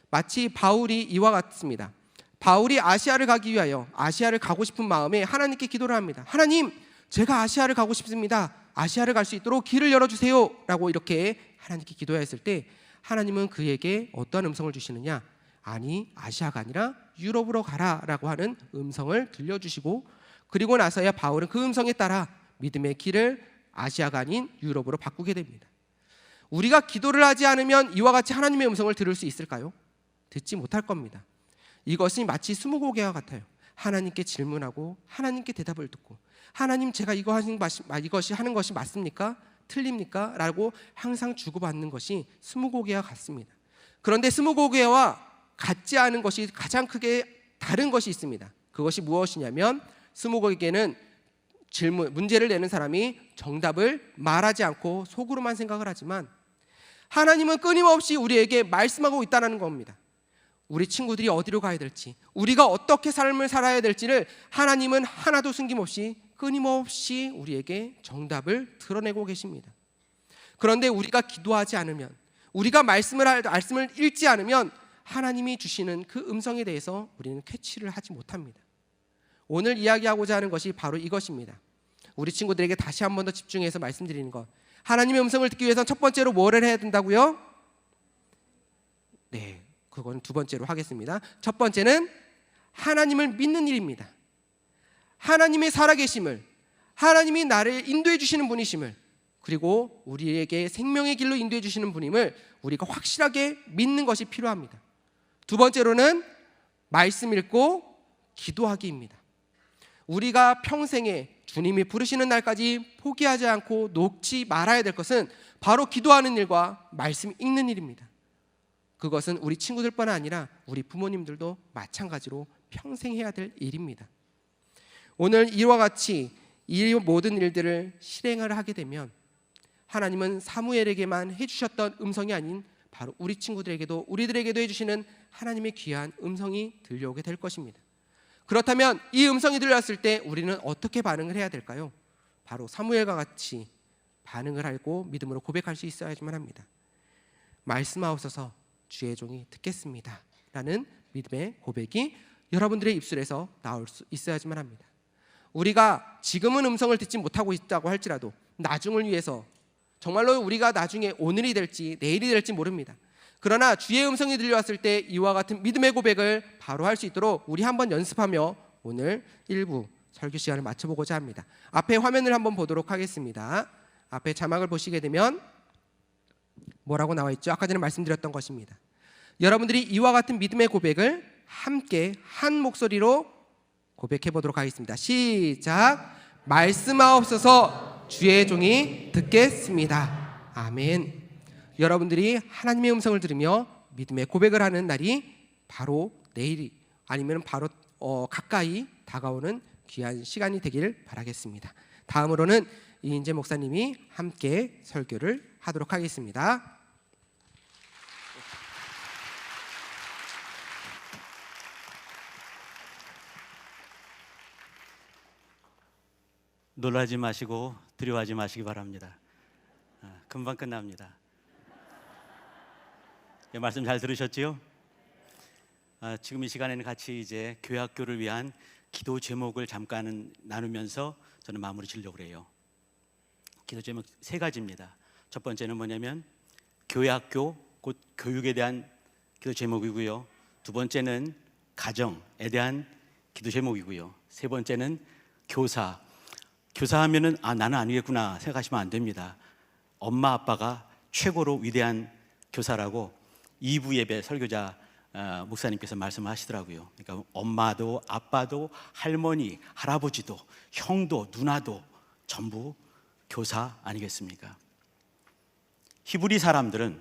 S6: 마치 바울이 이와 같습니다. 바울이 아시아를 가기 위하여 아시아를 가고 싶은 마음에 하나님께 기도를 합니다. 하나님, 제가 아시아를 가고 싶습니다. 아시아를 갈 수 있도록 길을 열어주세요. 라고 이렇게 하나님께 기도했을 때 하나님은 그에게 어떠한 음성을 주시느냐? 아니, 아시아가 아니라 유럽으로 가라 라고 하는 음성을 들려주시고, 그리고 나서야 바울은 그 음성에 따라 믿음의 길을 아시아가 아닌 유럽으로 바꾸게 됩니다. 우리가 기도를 하지 않으면 이와 같이 하나님의 음성을 들을 수 있을까요? 듣지 못할 겁니다. 이것이 마치 20곡과 같아요. 하나님께 질문하고 하나님께 대답을 듣고, 하나님, 제가 이것이 하는 것이 맞습니까? 틀립니까? 라고 항상 주고받는 것이 20곡과 같습니다. 그런데 20곡과 같지 않은 것이 가장 크게 다른 것이 있습니다. 그것이 무엇이냐면 20곡에게는 문제를 내는 사람이 정답을 말하지 않고 속으로만 생각을 하지만 하나님은 끊임없이 우리에게 말씀하고 있다는 겁니다. 우리 친구들이 어디로 가야 될지, 우리가 어떻게 삶을 살아야 될지를 하나님은 하나도 숨김없이 끊임없이 우리에게 정답을 드러내고 계십니다. 그런데 우리가 기도하지 않으면, 우리가 말씀을 읽지 않으면 하나님이 주시는 그 음성에 대해서 우리는 캐치를 하지 못합니다. 오늘 이야기하고자 하는 것이 바로 이것입니다. 우리 친구들에게 다시 한 번 더 집중해서 말씀드리는 것. 하나님의 음성을 듣기 위해서는 첫 번째로 뭐를 해야 된다고요? 네, 그건 두 번째로 하겠습니다. 첫 번째는 하나님을 믿는 일입니다. 하나님의 살아계심을, 하나님이 나를 인도해 주시는 분이심을, 그리고 우리에게 생명의 길로 인도해 주시는 분임을 우리가 확실하게 믿는 것이 필요합니다. 두 번째로는 말씀 읽고 기도하기입니다. 우리가 평생에 주님이 부르시는 날까지 포기하지 않고 놓지 말아야 될 것은 바로 기도하는 일과 말씀 읽는 일입니다. 그것은 우리 친구들뿐 아니라 우리 부모님들도 마찬가지로 평생 해야 될 일입니다. 오늘 이와 같이 이 모든 일들을 실행을 하게 되면 하나님은 사무엘에게만 해주셨던 음성이 아닌 바로 우리 친구들에게도, 우리들에게도 해주시는 하나님의 귀한 음성이 들려오게 될 것입니다. 그렇다면 이 음성이 들렸을 때 우리는 어떻게 반응을 해야 될까요? 바로 사무엘과 같이 반응을 하고 믿음으로 고백할 수 있어야지만 합니다. 말씀하옵소서 주의 종이 듣겠습니다 라는 믿음의 고백이 여러분들의 입술에서 나올 수 있어야지만 합니다. 우리가 지금은 음성을 듣지 못하고 있다고 할지라도 나중을 위해서 정말로 우리가 나중에 오늘이 될지 내일이 될지 모릅니다. 그러나 주의 음성이 들려왔을 때 이와 같은 믿음의 고백을 바로 할 수 있도록 우리 한번 연습하며 오늘 1부 설교 시간을 마쳐보고자 합니다. 앞에 화면을 한번 보도록 하겠습니다. 앞에 자막을 보시게 되면 뭐라고 나와 있죠? 아까 전에 말씀드렸던 것입니다. 여러분들이 이와 같은 믿음의 고백을 함께 한 목소리로 고백해 보도록 하겠습니다. 시작. 말씀하옵소서 주의 종이 듣겠습니다. 아멘. 여러분들이 하나님의 음성을 들으며 믿음의 고백을 하는 날이 바로 내일이 아니면 바로 가까이 다가오는 귀한 시간이 되길 바라겠습니다. 다음으로는 이인재 목사님이 함께 설교를 하도록 하겠습니다.
S5: 놀라지 마시고 두려워하지 마시기 바랍니다. 금방 끝납니다. 말씀 잘 들으셨지요? 지금 이 시간에는 같이 이제 교회학교를 위한 기도 제목을 잠깐 나누면서 저는 마무리 지으려고 해요. 기도 제목 3가지입니다. 첫 번째는 뭐냐면 교회학교, 곧 교육에 대한 기도 제목이고요. 두 번째는 가정에 대한 기도 제목이고요. 세 번째는 교사. 교사하면은 나는 아니겠구나 생각하시면 안 됩니다. 엄마 아빠가 최고로 위대한 교사라고 2부 예배 설교자 목사님께서 말씀하시더라고요. 그러니까 엄마도 아빠도 할머니 할아버지도 형도 누나도 전부 교사 아니겠습니까? 히브리 사람들은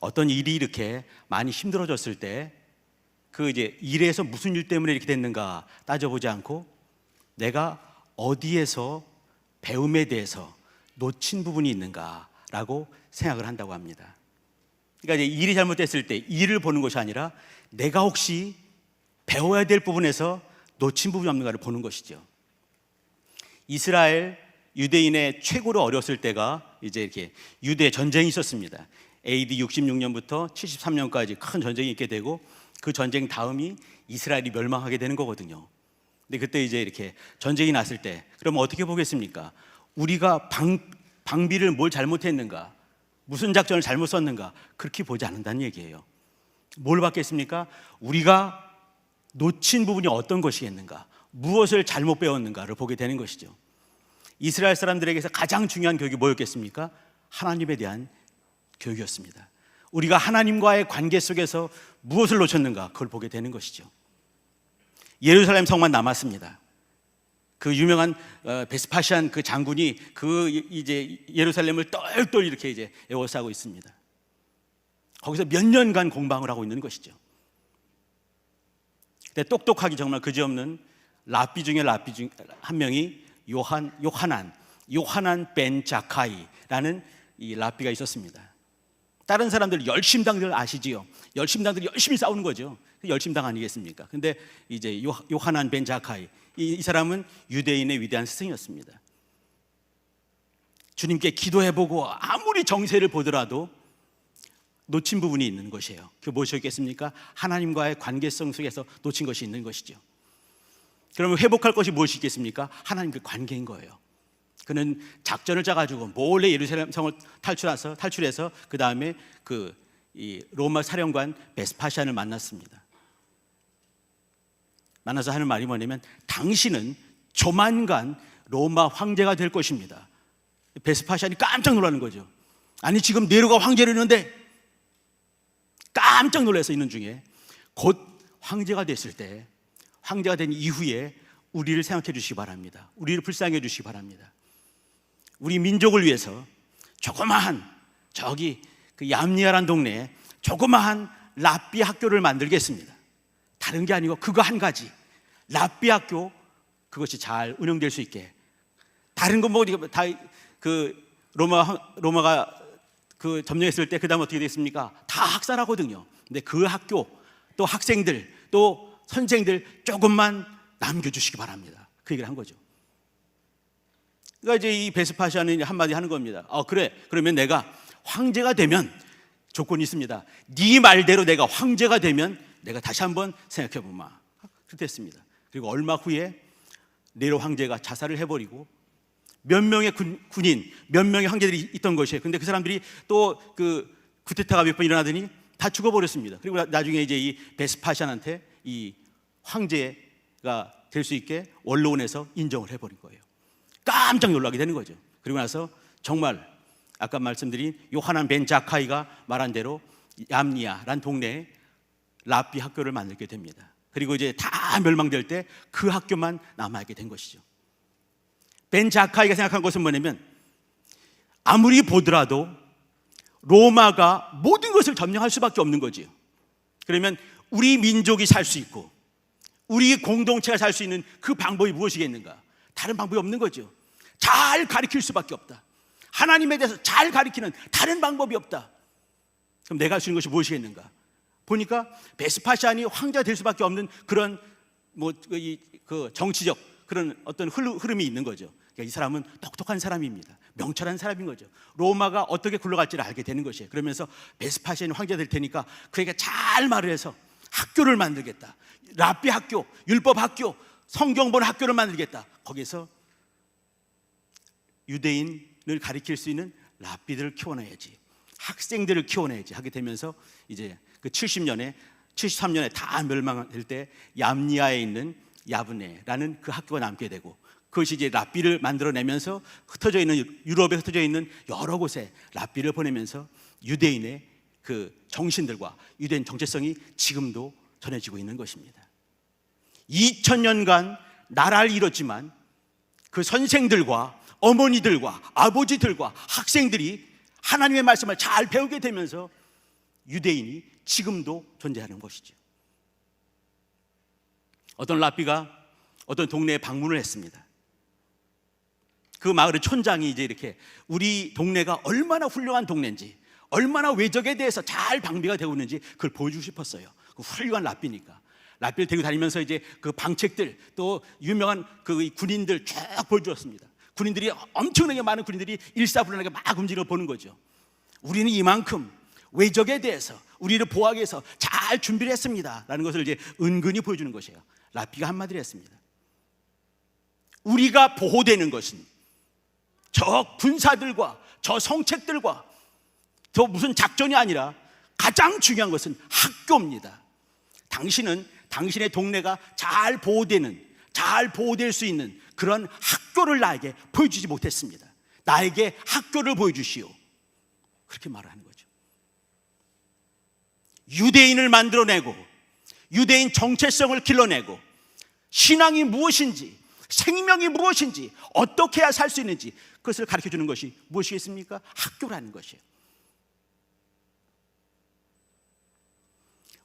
S5: 어떤 일이 이렇게 많이 힘들어졌을 때 그 이제 일에서 무슨 일 때문에 이렇게 됐는가 따져보지 않고 내가 어디에서 배움에 대해서 놓친 부분이 있는가라고 생각을 한다고 합니다. 그러니까 이제 일이 잘못됐을 때 일을 보는 것이 아니라 내가 혹시 배워야 될 부분에서 놓친 부분이 없는가를 보는 것이죠. 이스라엘 유대인의 최고로 어렸을 때가 이제 이렇게 유대 전쟁이 있었습니다. AD 66년부터 73년까지 큰 전쟁이 있게 되고 그 전쟁 다음이 이스라엘이 멸망하게 되는 거거든요. 근데 그때 이제 이렇게 전쟁이 났을 때 그러면 어떻게 보겠습니까? 우리가 방비를 뭘 잘못했는가, 무슨 작전을 잘못 썼는가 그렇게 보지 않는다는 얘기예요. 뭘 받겠습니까? 우리가 놓친 부분이 어떤 것이겠는가, 무엇을 잘못 배웠는가를 보게 되는 것이죠. 이스라엘 사람들에게서 가장 중요한 교육이 뭐였겠습니까? 하나님에 대한 교육이었습니다. 우리가 하나님과의 관계 속에서 무엇을 놓쳤는가 그걸 보게 되는 것이죠. 예루살렘 성만 남았습니다. 그 유명한 베스파시안 그 장군이 그 이제 예루살렘을 똘똘 이렇게 이제 에워싸고 있습니다. 거기서 몇 년간 공방을 하고 있는 것이죠. 근데 똑똑하기 정말 그지없는 랍비 중에 한 명이 요하난 벤 자카이라는 이 랍비가 있었습니다. 다른 사람들 열심당들 아시지요? 열심당들이 열심히 싸우는 거죠. 열심당 아니겠습니까? 근데 이제 요하난 벤 자카이 이 사람은 유대인의 위대한 스승이었습니다. 주님께 기도해보고 아무리 정세를 보더라도 놓친 부분이 있는 것이에요. 그게 무엇이겠습니까? 하나님과의 관계성 속에서 놓친 것이 있는 것이죠. 그러면 회복할 것이 무엇이 있겠습니까? 하나님과의 관계인 거예요. 그는 작전을 짜가지고 몰래 예루살렘 성을 탈출해서 그 다음에 이 로마 사령관 베스파시안을 만났습니다. 만나서 하는 말이 뭐냐면 당신은 조만간 로마 황제가 될 것입니다. 베스파시안이 깜짝 놀라는 거죠. 아니 지금 네로가 황제를 했는데 깜짝 놀라서 있는 중에 곧 황제가 됐을 때 황제가 된 이후에 우리를 생각해 주시기 바랍니다. 우리를 불쌍해 주시기 바랍니다. 우리 민족을 위해서 조그마한 저기 그 얌리아란 동네에 조그마한 랍비 학교를 만들겠습니다. 다른 게 아니고 그거 한 가지 랍비 학교 그것이 잘 운영될 수 있게 다른 건 뭐 다 그 로마가 그 점령했을 때 그 다음 어떻게 됐습니까? 다 학살하거든요. 근데 그 학교 또 학생들 또 선생들 조금만 남겨주시기 바랍니다. 그 얘기를 한 거죠. 그러니까 이제 이 베스파시아는 한마디 하는 겁니다. 그래, 그러면 내가 황제가 되면 조건이 있습니다. 네 말대로 내가 황제가 되면 내가 다시 한번 생각해 보마. 그렇게 했습니다. 그리고 얼마 후에 네로 황제가 자살을 해버리고 몇 명의 군인, 몇 명의 황제들이 있던 것이에요. 근데 그 사람들이 또 그 쿠데타가 몇 번 일어나더니 다 죽어버렸습니다. 그리고 나중에 이제 이 베스파시안한테 이 황제가 될 수 있게 원로원에서 인정을 해버린 거예요. 깜짝 놀라게 되는 거죠. 그리고 나서 정말 아까 말씀드린 요하난 벤 자카이가 말한 대로 얌니아란 동네에 랍비 학교를 만들게 됩니다. 그리고 이제 다 멸망될 때 그 학교만 남아있게 된 것이죠. 벤 자카이가 생각한 것은 뭐냐면 아무리 보더라도 로마가 모든 것을 점령할 수밖에 없는 거지요. 그러면 우리 민족이 살 수 있고 우리 공동체가 살 수 있는 그 방법이 무엇이겠는가? 다른 방법이 없는 거죠. 잘 가르칠 수밖에 없다. 하나님에 대해서 잘 가르치는 다른 방법이 없다. 그럼 내가 할 수 있는 것이 무엇이겠는가? 보니까 베스파시안이 황제가 될 수밖에 없는 그런 그 정치적 그런 어떤 흐름이 있는 거죠. 그러니까 이 사람은 똑똑한 사람입니다. 명철한 사람인 거죠. 로마가 어떻게 굴러갈지를 알게 되는 것이에요. 그러면서 베스파시안이 황제가 될 테니까 그에게 잘 말을 해서 학교를 만들겠다. 랍비 학교, 율법 학교, 성경 보는 학교를 만들겠다. 거기서 유대인을 가르칠 수 있는 랍비들을 키워내야지, 학생들을 키워내야지 하게 되면서 이제 그 73년에 다 멸망될 때 얌니아에 있는 야브네라는 그 학교가 남게 되고, 그것이 이제 랍비를 만들어내면서 흩어져 있는 유럽에 흩어져 있는 여러 곳에 랍비를 보내면서 유대인의 그 정신들과 유대인 정체성이 지금도 전해지고 있는 것입니다. 2000년간 나라를 이뤘지만 그 선생들과 어머니들과 아버지들과 학생들이 하나님의 말씀을 잘 배우게 되면서 유대인이 지금도 존재하는 것이죠. 어떤 랍비가 어떤 동네에 방문을 했습니다. 그 마을의 촌장이 이제 이렇게 우리 동네가 얼마나 훌륭한 동네인지, 얼마나 외적에 대해서 잘 방비가 되고 있는지 그걸 보여주고 싶었어요. 그 훌륭한 랍비니까. 랍비를 데리고 다니면서 이제 그 방책들, 또 유명한 그 군인들 쭉 보여주었습니다. 군인들이 엄청나게 많은 군인들이 일사불란하게 막 움직여 보는 거죠. 우리는 이만큼 외적에 대해서 우리를 보호하기 위해서 잘 준비를 했습니다 라는 것을 이제 은근히 보여주는 것이에요. 랍비가 한마디를 했습니다. 우리가 보호되는 것은 저 군사들과 저 성책들과 저 무슨 작전이 아니라 가장 중요한 것은 학교입니다. 당신은 당신의 동네가 잘 보호될 수 있는 그런 학교를 나에게 보여주지 못했습니다. 나에게 학교를 보여주시오. 그렇게 말을 하는 거죠. 유대인을 만들어내고 유대인 정체성을 길러내고 신앙이 무엇인지, 생명이 무엇인지, 어떻게 해야 살 수 있는지 그것을 가르쳐주는 것이 무엇이겠습니까? 학교라는 것이에요.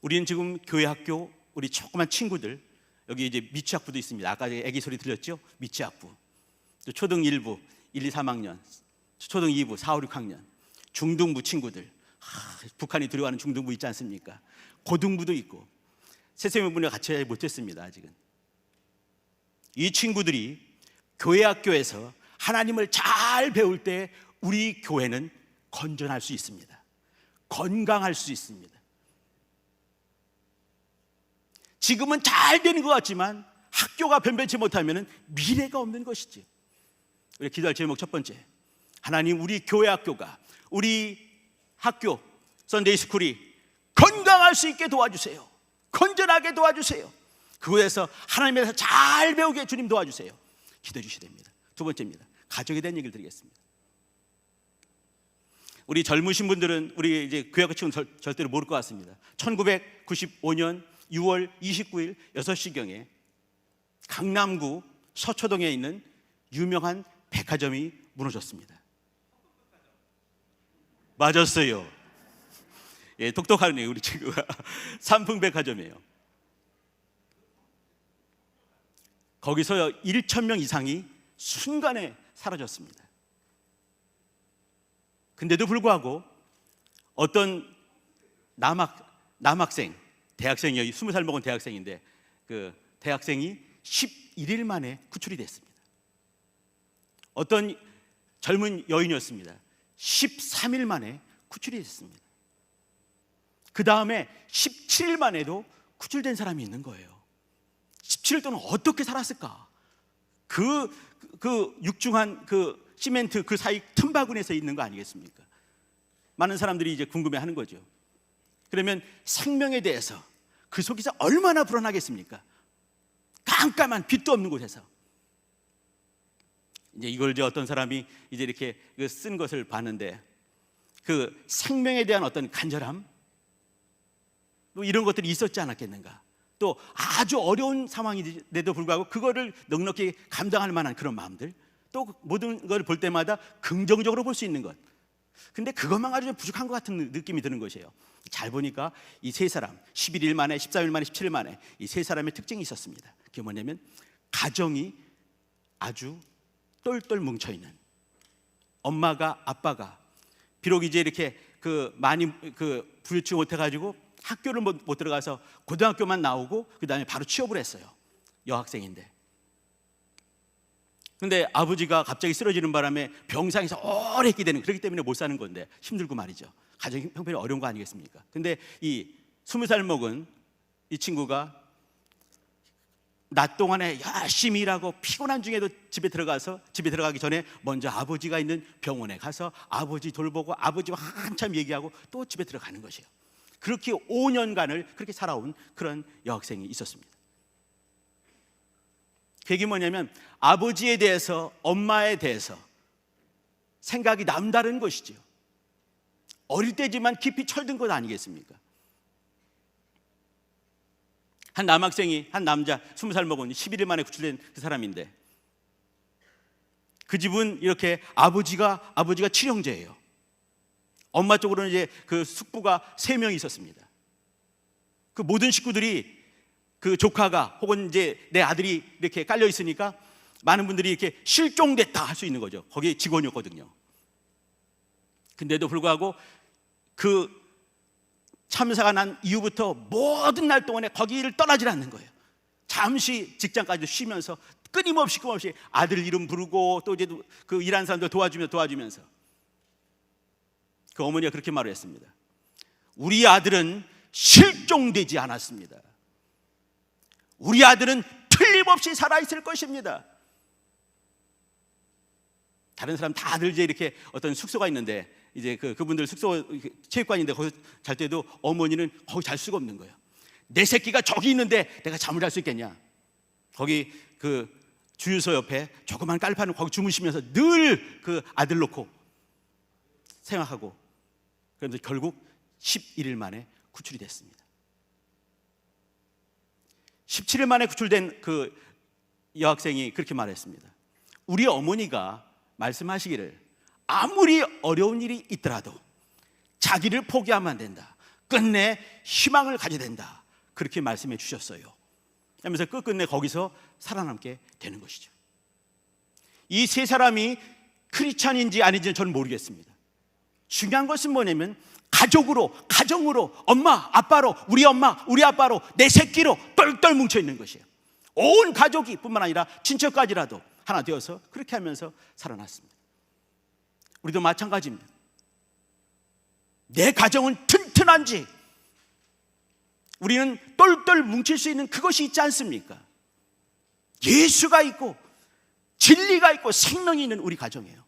S5: 우리는 지금 교회 학교, 우리 조그만 친구들, 여기 이제 미취학부도 있습니다. 아까 애기 소리 들렸죠? 미취학부. 또 초등 1부, 1, 2, 3학년, 초등 2부, 4, 5, 6학년, 중등부 친구들, 북한이 들어가는 중등부 있지 않습니까? 고등부도 있고, 세세명분에 같이 하지 못했습니다. 아직은. 이 친구들이 교회 학교에서 하나님을 잘 배울 때 우리 교회는 건전할 수 있습니다. 건강할 수 있습니다. 지금은 잘 되는 것 같지만 학교가 변변치 못하면 미래가 없는 것이지. 우리 기도할 제목 첫 번째, 하나님 우리 교회 학교가, 우리 학교 선데이 스쿨이 건강할 수 있게 도와주세요. 건전하게 도와주세요. 그곳에서 하나님에 대해서 잘 배우게 주님 도와주세요. 기도해 주셔야 됩니다. 두 번째입니다. 가족에 대한 얘기를 드리겠습니다. 우리 젊으신 분들은 우리 이제 교회학교 친구는 절대로 모를 것 같습니다. 1995년 6월 29일 6시경에 강남구 서초동에 있는 유명한 백화점이 무너졌습니다. 맞았어요. 예, 똑똑하네요 우리 친구가. 삼풍백화점이에요. 거기서 1,000명 이상이 순간에 사라졌습니다. 근데도 불구하고 어떤 남학생, 대학생이 20살 먹은 대학생인데 그 대학생이 11일 만에 구출이 됐습니다. 어떤 젊은 여인이었습니다. 13일 만에 구출이 됐습니다. 그 다음에 17일 만에도 구출된 사람이 있는 거예요. 17일 동안 어떻게 살았을까? 그 육중한 그 시멘트 그 사이 틈바구니에서 있는 거 아니겠습니까? 많은 사람들이 이제 궁금해하는 거죠. 그러면 생명에 대해서 그 속에서 얼마나 불안하겠습니까? 깜깜한 빛도 없는 곳에서. 이제 이걸 이제 어떤 사람이 이제 이렇게 쓴 것을 봤는데, 그 생명에 대한 어떤 간절함, 또 이런 것들이 있었지 않았겠는가? 또 아주 어려운 상황인데도 불구하고 그거를 넉넉히 감당할 만한 그런 마음들, 또 모든 걸 볼 때마다 긍정적으로 볼 수 있는 것. 근데 그것만 가지고 좀 부족한 것 같은 느낌이 드는 것이에요. 잘 보니까 이 세 사람 11일 만에, 13일 만에, 17일 만에 이 세 사람의 특징이 있었습니다. 그게 뭐냐면 가정이 아주 똘똘 뭉쳐있는, 엄마가 아빠가 비록 이제 이렇게 많이 부유치 못해가지고 학교를 못 들어가서 고등학교만 나오고 그 다음에 바로 취업을 했어요. 여학생인데. 근데 아버지가 갑자기 쓰러지는 바람에 병상에서 오래 있게 되는, 그렇기 때문에 못 사는 건데 힘들고 말이죠. 가정 형편이 어려운 거 아니겠습니까? 근데 이 20살 먹은 이 친구가 낮 동안에 열심히 일하고 피곤한 중에도 집에 들어가기 전에 먼저 아버지가 있는 병원에 가서 아버지 돌보고 아버지와 한참 얘기하고 또 집에 들어가는 것이에요. 그렇게 5년간을 그렇게 살아온 그런 여학생이 있었습니다. 그게 뭐냐면 아버지에 대해서, 엄마에 대해서 생각이 남다른 것이죠. 어릴 때지만 깊이 철든 것 아니겠습니까? 한 남학생이, 한 남자 20살 먹은 11일 만에 구출된 그 사람인데, 그 집은 이렇게 아버지가 칠형제예요. 엄마 쪽으로는 이제 그 숙부가 3명이 있었습니다. 그 모든 식구들이 그 조카가 혹은 이제 내 아들이 이렇게 깔려 있으니까 많은 분들이 이렇게 실종됐다 할 수 있는 거죠. 거기 직원이었거든요. 근데도 불구하고 그 참사가 난 이후부터 모든 날 동안에 거기를 떠나질 않는 거예요. 잠시 직장까지도 쉬면서 끊임없이 아들 이름 부르고 또 이제 그 일하는 사람들 도와주면서 그 어머니가 그렇게 말을 했습니다. 우리 아들은 실종되지 않았습니다. 우리 아들은 틀림없이 살아있을 것입니다. 다른 사람 다들 이제 이렇게 어떤 숙소가 있는데, 이제 그분들 숙소 체육관인데 거기서 잘 때도 어머니는 거기 잘 수가 없는 거예요. 내 새끼가 저기 있는데 내가 잠을 잘 수 있겠냐? 거기 그 주유소 옆에 조그만 깔판을 거기 주무시면서 늘 그 아들 놓고 생각하고, 그런데 결국 11일 만에 구출이 됐습니다. 17일 만에 구출된 그 여학생이 그렇게 말했습니다. 우리 어머니가 말씀하시기를 아무리 어려운 일이 있더라도 자기를 포기하면 안 된다. 끝내 희망을 가져야 된다. 그렇게 말씀해 주셨어요. 하면서 끝끝내 거기서 살아남게 되는 것이죠. 이 세 사람이 크리스찬인지 아닌지는 저는 모르겠습니다. 중요한 것은 뭐냐면 가정으로 엄마 아빠로, 우리 엄마 우리 아빠로, 내 새끼로 똘똘 뭉쳐 있는 것이에요. 온 가족이 뿐만 아니라 친척까지라도 하나 되어서 그렇게 하면서 살아났습니다. 우리도 마찬가지입니다. 내 가정은 튼튼한지 우리는 똘똘 뭉칠 수 있는 그것이 있지 않습니까? 예수가 있고 진리가 있고 생명이 있는 우리 가정이에요.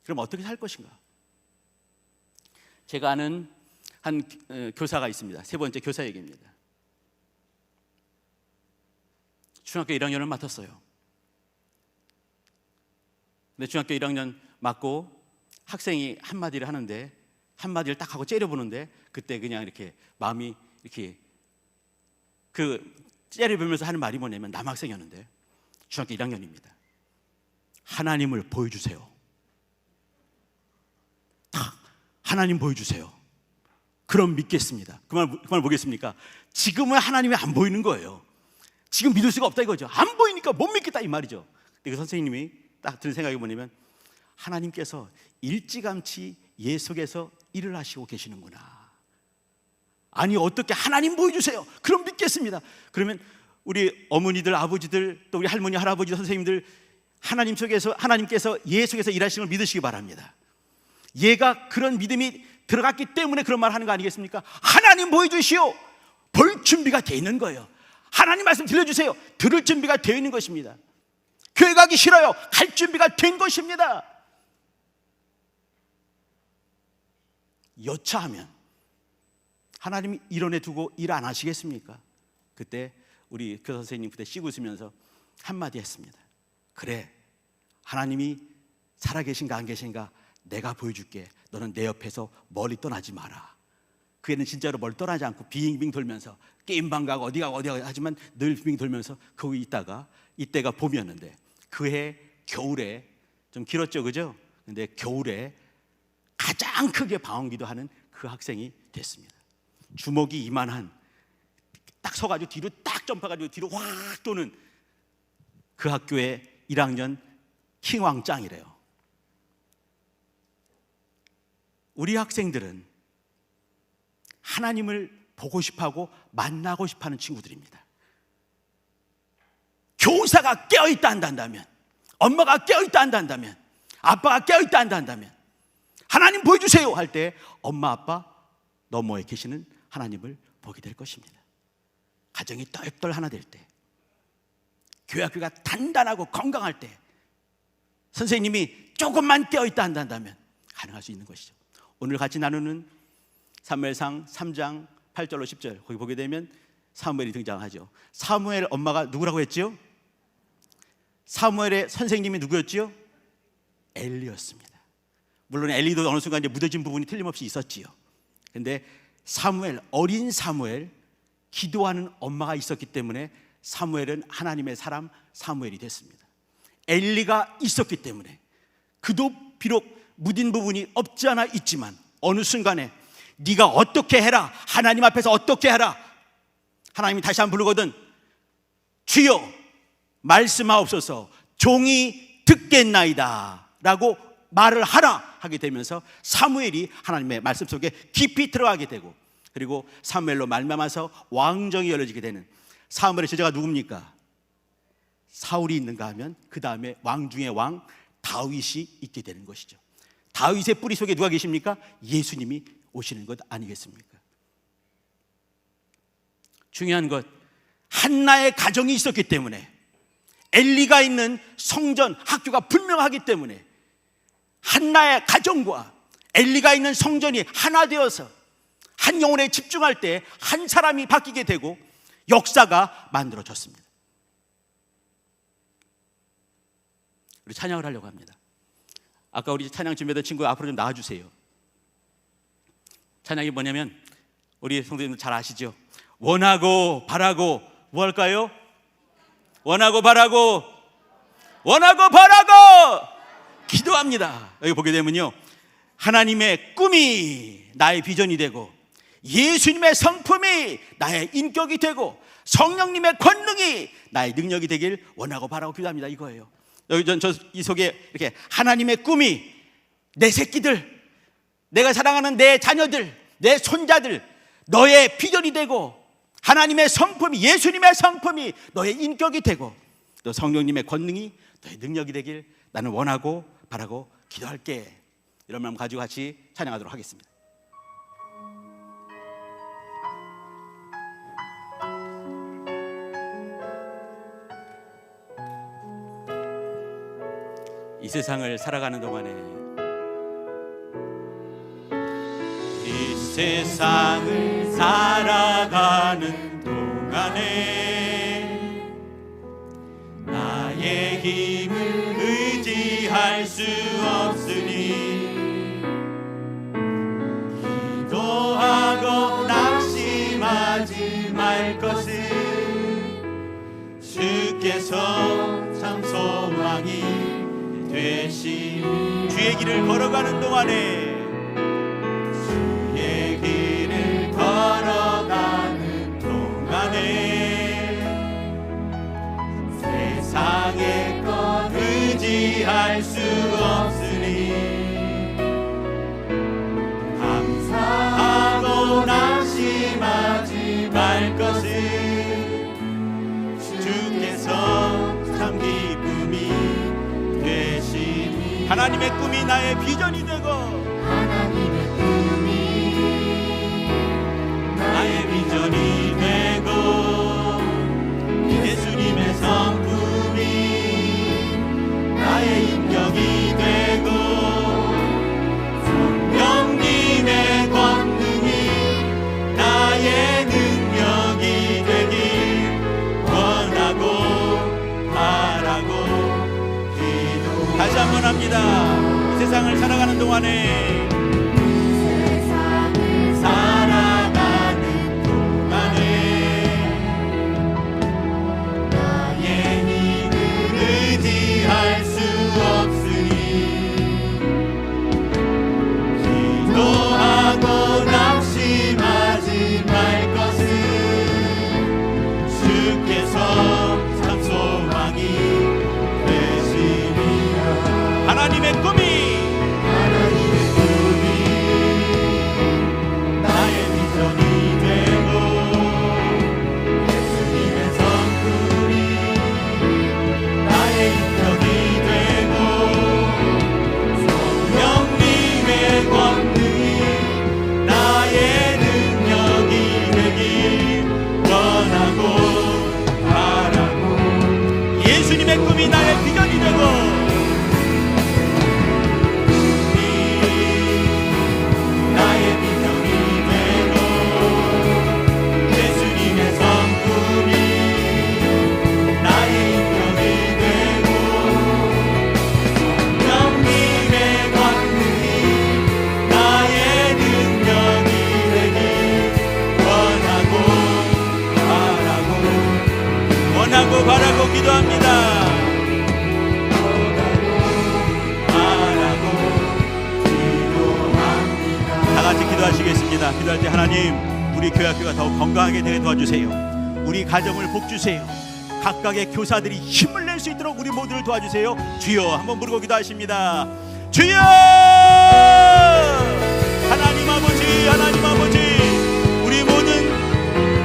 S5: 그럼 어떻게 살 것인가? 제가 아는 한 교사가 있습니다. 3번째 교사 얘기입니다. 중학교 1학년을 맡았어요. 근데 중학교 1학년 맡고 학생이 한마디를 하는데, 한마디를 딱 하고 째려보는데, 그때 그냥 이렇게 마음이 이렇게 째려보면서 하는 말이 뭐냐면, 남학생이었는데 중학교 1학년입니다. 하나님을 보여주세요. 하나님 보여주세요. 그럼 믿겠습니다. 그 말 보겠습니까? 지금은 하나님이 안 보이는 거예요. 지금 믿을 수가 없다 이거죠. 안 보이니까 못 믿겠다 이 말이죠. 근데 그 선생님이 딱 드는 생각이 뭐냐면, 하나님께서 일찌감치 얘 속에서 일을 하시고 계시는구나. 아니 어떻게 하나님 보여주세요. 그럼 믿겠습니다. 그러면 우리 어머니들, 아버지들, 또 우리 할머니, 할아버지, 선생님들, 하나님께서 얘 속에서 일하시는 걸 믿으시기 바랍니다. 얘가 그런 믿음이 들어갔기 때문에 그런 말 하는 거 아니겠습니까? 하나님 보여주시오. 볼 준비가 되어 있는 거예요. 하나님 말씀 들려주세요. 들을 준비가 되어 있는 것입니다. 교회 가기 싫어요. 갈 준비가 된 것입니다. 여차하면 하나님이 이런애 두고 일 안 하시겠습니까? 그때 우리 교사 선생님 그때 씩 웃으면서 한마디 했습니다. 그래, 하나님이 살아계신가 안 계신가 내가 보여줄게. 너는 내 옆에서 멀리 떠나지 마라. 그 애는 진짜로 멀리 떠나지 않고 빙빙 돌면서 게임방 가고 어디 가고 하지만 늘 빙빙 돌면서 거기 있다가 이때가 봄이었는데 그해 겨울에 좀 길었죠, 그죠? 근데 겨울에 가장 크게 방언기도 하는 그 학생이 됐습니다. 주먹이 이만한 딱 서가지고 뒤로 딱 점프해가지고 뒤로 확 도는 그 학교의 1학년 킹왕짱이래요. 우리 학생들은 하나님을 보고 싶어하고 만나고 싶어하는 친구들입니다. 교사가 깨어있다 한다면, 엄마가 깨어있다 한다면, 아빠가 깨어있다 한다면, 하나님 보여주세요 할 때 엄마 아빠 너머에 계시는 하나님을 보게 될 것입니다. 가정이 똘똘 하나 될 때, 교회 학교가 단단하고 건강할 때, 선생님이 조금만 깨어있다 한다면 가능할 수 있는 것이죠. 오늘 같이 나누는 사무엘상 3장 8절로 10절 거기 보게 되면 사무엘이 등장하죠. 사무엘 엄마가 누구라고 했죠? 사무엘의 선생님이 누구였지요? 엘리였습니다. 물론 엘리도 어느 순간 이제 무뎌진 부분이 틀림없이 있었지요. 근데 사무엘, 어린 사무엘, 기도하는 엄마가 있었기 때문에 사무엘은 하나님의 사람 사무엘이 됐습니다. 엘리가 있었기 때문에 그도 비록 무딘 부분이 없지 않아 있지만 어느 순간에 네가 어떻게 해라, 하나님 앞에서 어떻게 하라, 하나님이 다시 한번 부르거든 주여 말씀하옵소서 종이 듣겠나이다 라고 말을 하라 하게 되면서 사무엘이 하나님의 말씀 속에 깊이 들어가게 되고, 그리고 사무엘로 말미암아서 왕정이 열어지게 되는, 사무엘의 제자가 누굽니까? 사울이 있는가 하면 그 다음에 왕 중의 왕 다윗이 있게 되는 것이죠. 다윗의 뿌리 속에 누가 계십니까? 예수님이 오시는 것 아니겠습니까? 중요한 것, 한나의 가정이 있었기 때문에, 엘리가 있는 성전 학교가 분명하기 때문에 한나의 가정과 엘리가 있는 성전이 하나 되어서 한 영혼에 집중할 때 한 사람이 바뀌게 되고 역사가 만들어졌습니다. 우리 찬양을 하려고 합니다. 아까 우리 찬양 준비했던 친구 앞으로 좀 나와주세요. 찬양이 뭐냐면 우리 성도님들 잘 아시죠? 원하고 바라고 뭐 할까요? 원하고 바라고 기도합니다. 여기 보게 되면요, 하나님의 꿈이 나의 비전이 되고 예수님의 성품이 나의 인격이 되고 성령님의 권능이 나의 능력이 되길 원하고 바라고 기도합니다. 이거예요. 여기 이 속에 이렇게 하나님의 꿈이 내 새끼들, 내가 사랑하는 내 자녀들, 내 손자들, 너의 비전이 되고 하나님의 성품이, 예수님의 성품이 너의 인격이 되고 또 성령님의 권능이 너의 능력이 되길 나는 원하고 바라고 기도할게. 이런 마음 가지고 같이 찬양하도록 하겠습니다. 이 세상을 살아가는 동안에, 이 세상을 살아가는 동안에 나의 힘을 의지할 수 없으니 기도하고 낙심하지 말 것을 주께서 참 소망이 되시. 주의 길을 걸어가는 동안에, 주의 길을 걸어가는 동안에 세상의 것 의지할 수 없으니 감사하고 낙심하지 말 것을 하나님의 꿈이 나의 비전이 되고 나의 비전이 되고 예수님의 성품이 나의 인격이 되고 성령님의 권능이 나의 능력이 되길 원하고 바라고 기도. 다시 한번 합니다. 이 세상을 살아가는 동안에 하나님의 꿈이 나의 비전이 되고 예수님의 성품이 나의 인격이 되고 성령님의 권능이 나의 능력이 되길 원하고 바라고 예수님의 꿈이 나의 비전이 되고 바라고 기도합니다. 바라고 기도합니다. 다 같이 기도하시겠습니다. 기도할 때 하나님, 우리 교회학교가 더욱 건강하게 되게 도와주세요. 우리 가정을 복주세요. 각각의 교사들이 힘을 낼 수 있도록 우리 모두를 도와주세요. 주여, 한번 부르고 기도하십니다. 주여! 하나님 아버지, 하나님 아버지, 우리 모든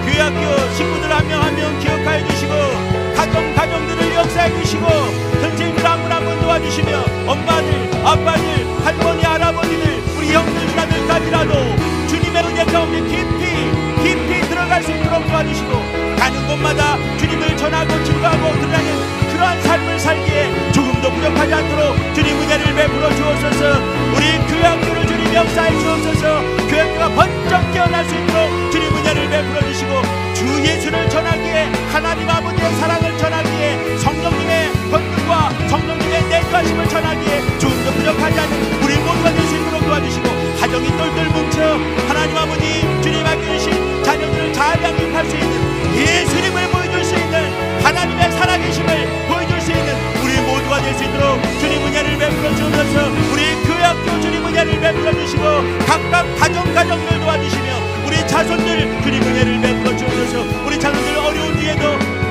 S5: 교회학교 식구들 한 명 한 명 기억하여 주시고 가정들을 역사해 주시고 선생님들 한 분 한 분 도와주시며 엄마들, 아빠들, 할머니, 할아버지들, 우리 형들, 누나들까지라도 주님의 은혜 가운데 깊이 들어갈 수 있도록 도와주시고 가는 곳마다 주님을 전하고 증거하고 드러내는 그러한 삶을 살기에 조금도 부족하지 않도록 주님 은혜를 베풀어 주옵소서. 우리 교회학교를 주님 역사해 주옵소서. 교회학교가 번쩍 깨어날 수 있도록 주님 은혜를 베풀어 주시고 주 예수를 전하기에 하나님 아버지의 사랑을 전하기에 성령님의 권능과 성령님의 내주하심을 전하기에 조금도 부족하지 않은 우리 모두가 될 수 있도록 도와주시고 가정이 똘똘 뭉쳐 하나님 아버지 주님 맡겨주신 자녀들을 잘 양육할 수 있는 예수님을 보여줄 수 있는 하나님의 살아계심을 보여줄 수 있는 우리 모두가 될 수 있도록 주님 은혜를 베풀어 주옵소서. 우리 교회학교 주님 은혜를 베풀어 주시고 각각 가정들 도와주시며 우리 자손들 주님 은혜를 베풀어 주옵소서. 우리 자손들 어려운 뒤에도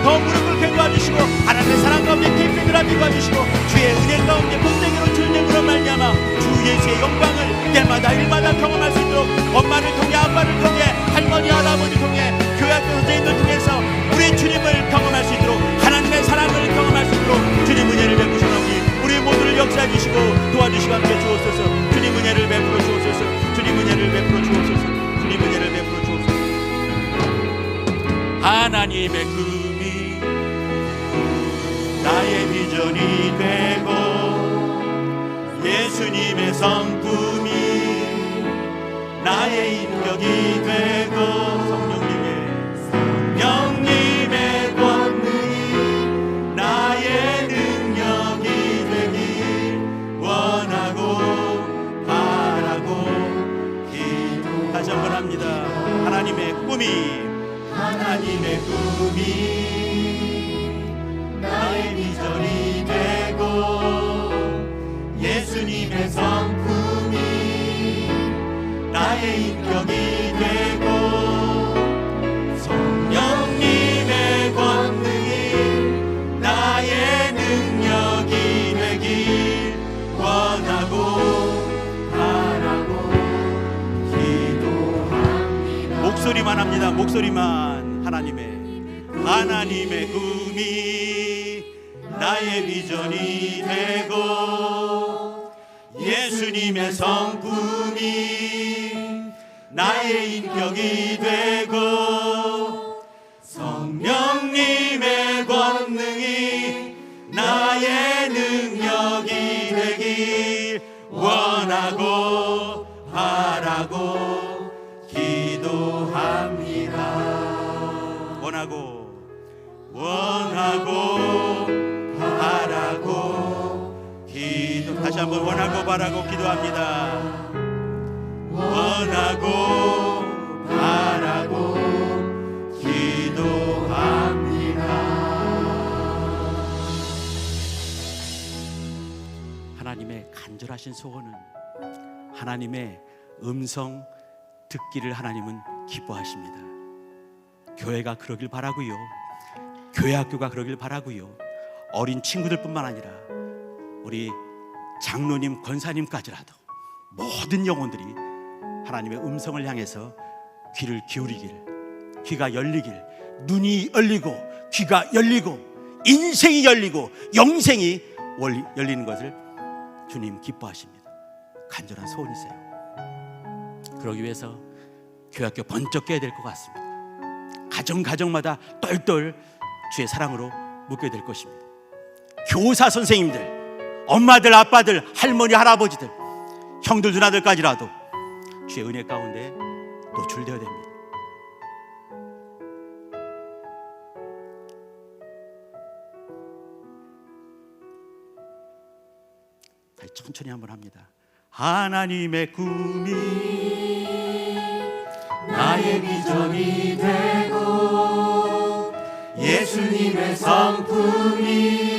S5: 더 무릎 꿇게 도와주시고 하나님의 사랑 가운데 깊이 들어가게 도와주시고 주의 은혜 가운데 복되기로 주님으로 말미암아 주 예수의 영광을 때마다 일마다 경험할 수 있도록 엄마를 통해 아빠를 통해 할머니 할아버지 통해 교회학교 선생님들 통해서 우리 주님을 경험할 수 있도록 하나님의 사랑을 경험할 수 있도록 주님 은혜를 베푸시오니 우리 모두를 역사해 주시고 도와주시고 함께 주옵소서. 주님 은혜를 베풀어 주옵소서. 주님 은혜를 베풀어 주옵소서. 주님 은혜를 베풀어 주옵소서. 하나님의 꿈이 나의 비전이 되고 예수님의 성품이 나의 인격이 되고 성령님의 권능이 나의 능력이 되길 원하고 바라고 기도. 다시 한번 합니다. 하나님의 꿈이 나의 비전이 되고 예수님의 성품이 나의 인격이 되고 성령님의 권능이 나의 능력이 되길 원하고 바라고 기도합니다. 목소리만 합니다. 목소리만. 하나님의 꿈이 나의 비전이 되고 예수님의 성품이 나의 인격이 되고 성령님의 권능이 나의 능력이 되길 원하고 바라고 기도합니다. 원하고 바라고 기도. 다시 한번 원하고 바라고 기도합니다. 원하고 바라고 기도합니다. 하나님의 간절하신 소원은 하나님의 음성 듣기를 하나님은 기뻐하십니다. 교회가 그러길 바라고요. 교회 학교가 그러길 바라고요. 어린 친구들뿐만 아니라 우리 장로님, 권사님까지라도 모든 영혼들이 하나님의 음성을 향해서 귀를 기울이길, 귀가 열리길, 눈이 열리고 귀가 열리고 인생이 열리고 영생이 열리는 것을 주님 기뻐하십니다. 간절한 소원이세요. 그러기 위해서 교회학교 번쩍 깨야 될 것 같습니다. 가정마다 똘똘 주의 사랑으로 묶여야 될 것입니다. 교사 선생님들, 엄마들, 아빠들, 할머니, 할아버지들, 형들, 누나들까지라도 주의 은혜 가운데 노출되어야 됩니다. 다시 천천히 한번 합니다. 하나님의 꿈이 나의 비전이 되고 예수님의 성품이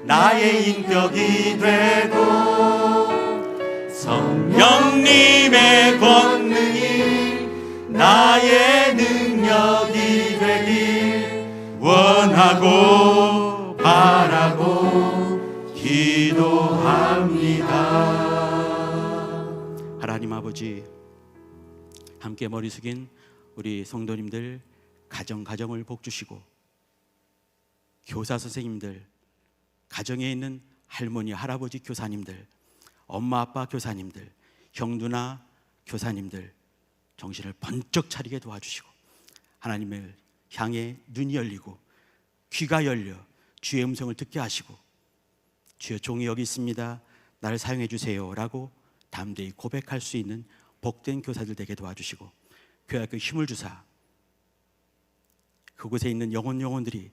S5: 나의 인격이 되고 성령님의 권능이 나의 능력이 되길 원하고 바라고 기도합니다. 하나님 아버지, 함께 머리 숙인 우리 성도님들 가정을 복 주시고, 교사 선생님들, 가정에 있는 할머니, 할아버지 교사님들, 엄마, 아빠 교사님들, 형, 누나 교사님들 정신을 번쩍 차리게 도와주시고 하나님을 향해 눈이 열리고 귀가 열려 주의 음성을 듣게 하시고, 주여 종이 여기 있습니다, 나를 사용해 주세요 라고 담대히 고백할 수 있는 복된 교사들 되게 도와주시고, 교회학교 힘을 주사 그곳에 있는 영혼들이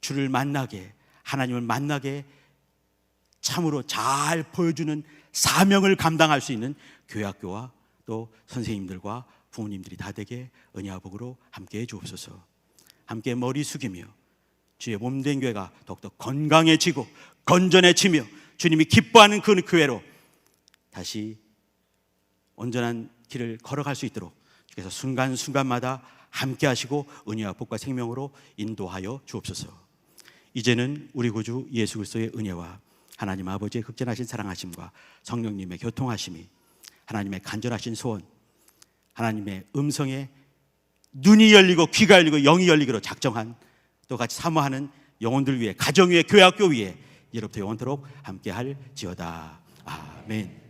S5: 주를 만나게, 하나님을 만나게 참으로 잘 보여주는 사명을 감당할 수 있는 교회학교와 또 선생님들과 부모님들이 다 되게 은혜와 복으로 함께해 주옵소서. 함께 머리 숙이며 주의 몸된 교회가 더욱더 건강해지고 건전해지며 주님이 기뻐하는 그 교회로 다시 온전한 길을 걸어갈 수 있도록 주께서 순간순간마다 함께 하시고 은혜와 복과 생명으로 인도하여 주옵소서. 이제는 우리 구주 예수 그리스도의 은혜와 하나님 아버지의 극진하신 사랑하심과 성령님의 교통하심이, 하나님의 간절하신 소원, 하나님의 음성에 눈이 열리고 귀가 열리고 영이 열리기로 작정한, 또 같이 사모하는 영혼들 위해, 가정 위해, 교회학교 위해 이로부터 영원토록 함께 할지어다. 아멘.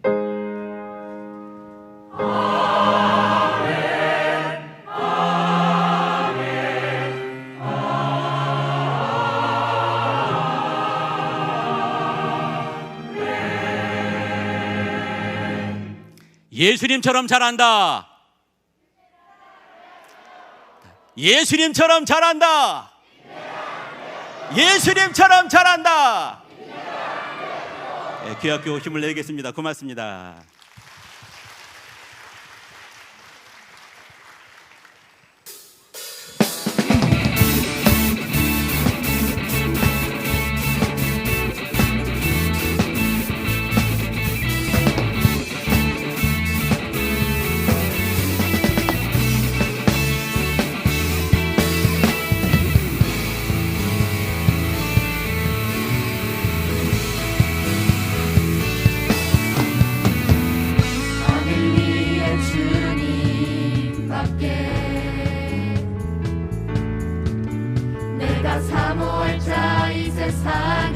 S5: 예수님처럼 잘한다. 예수님처럼 잘한다. 예수님처럼 잘한다. 교회학교 힘을 내겠습니다. 고맙습니다.
S2: 내가 사모할 자 이 세상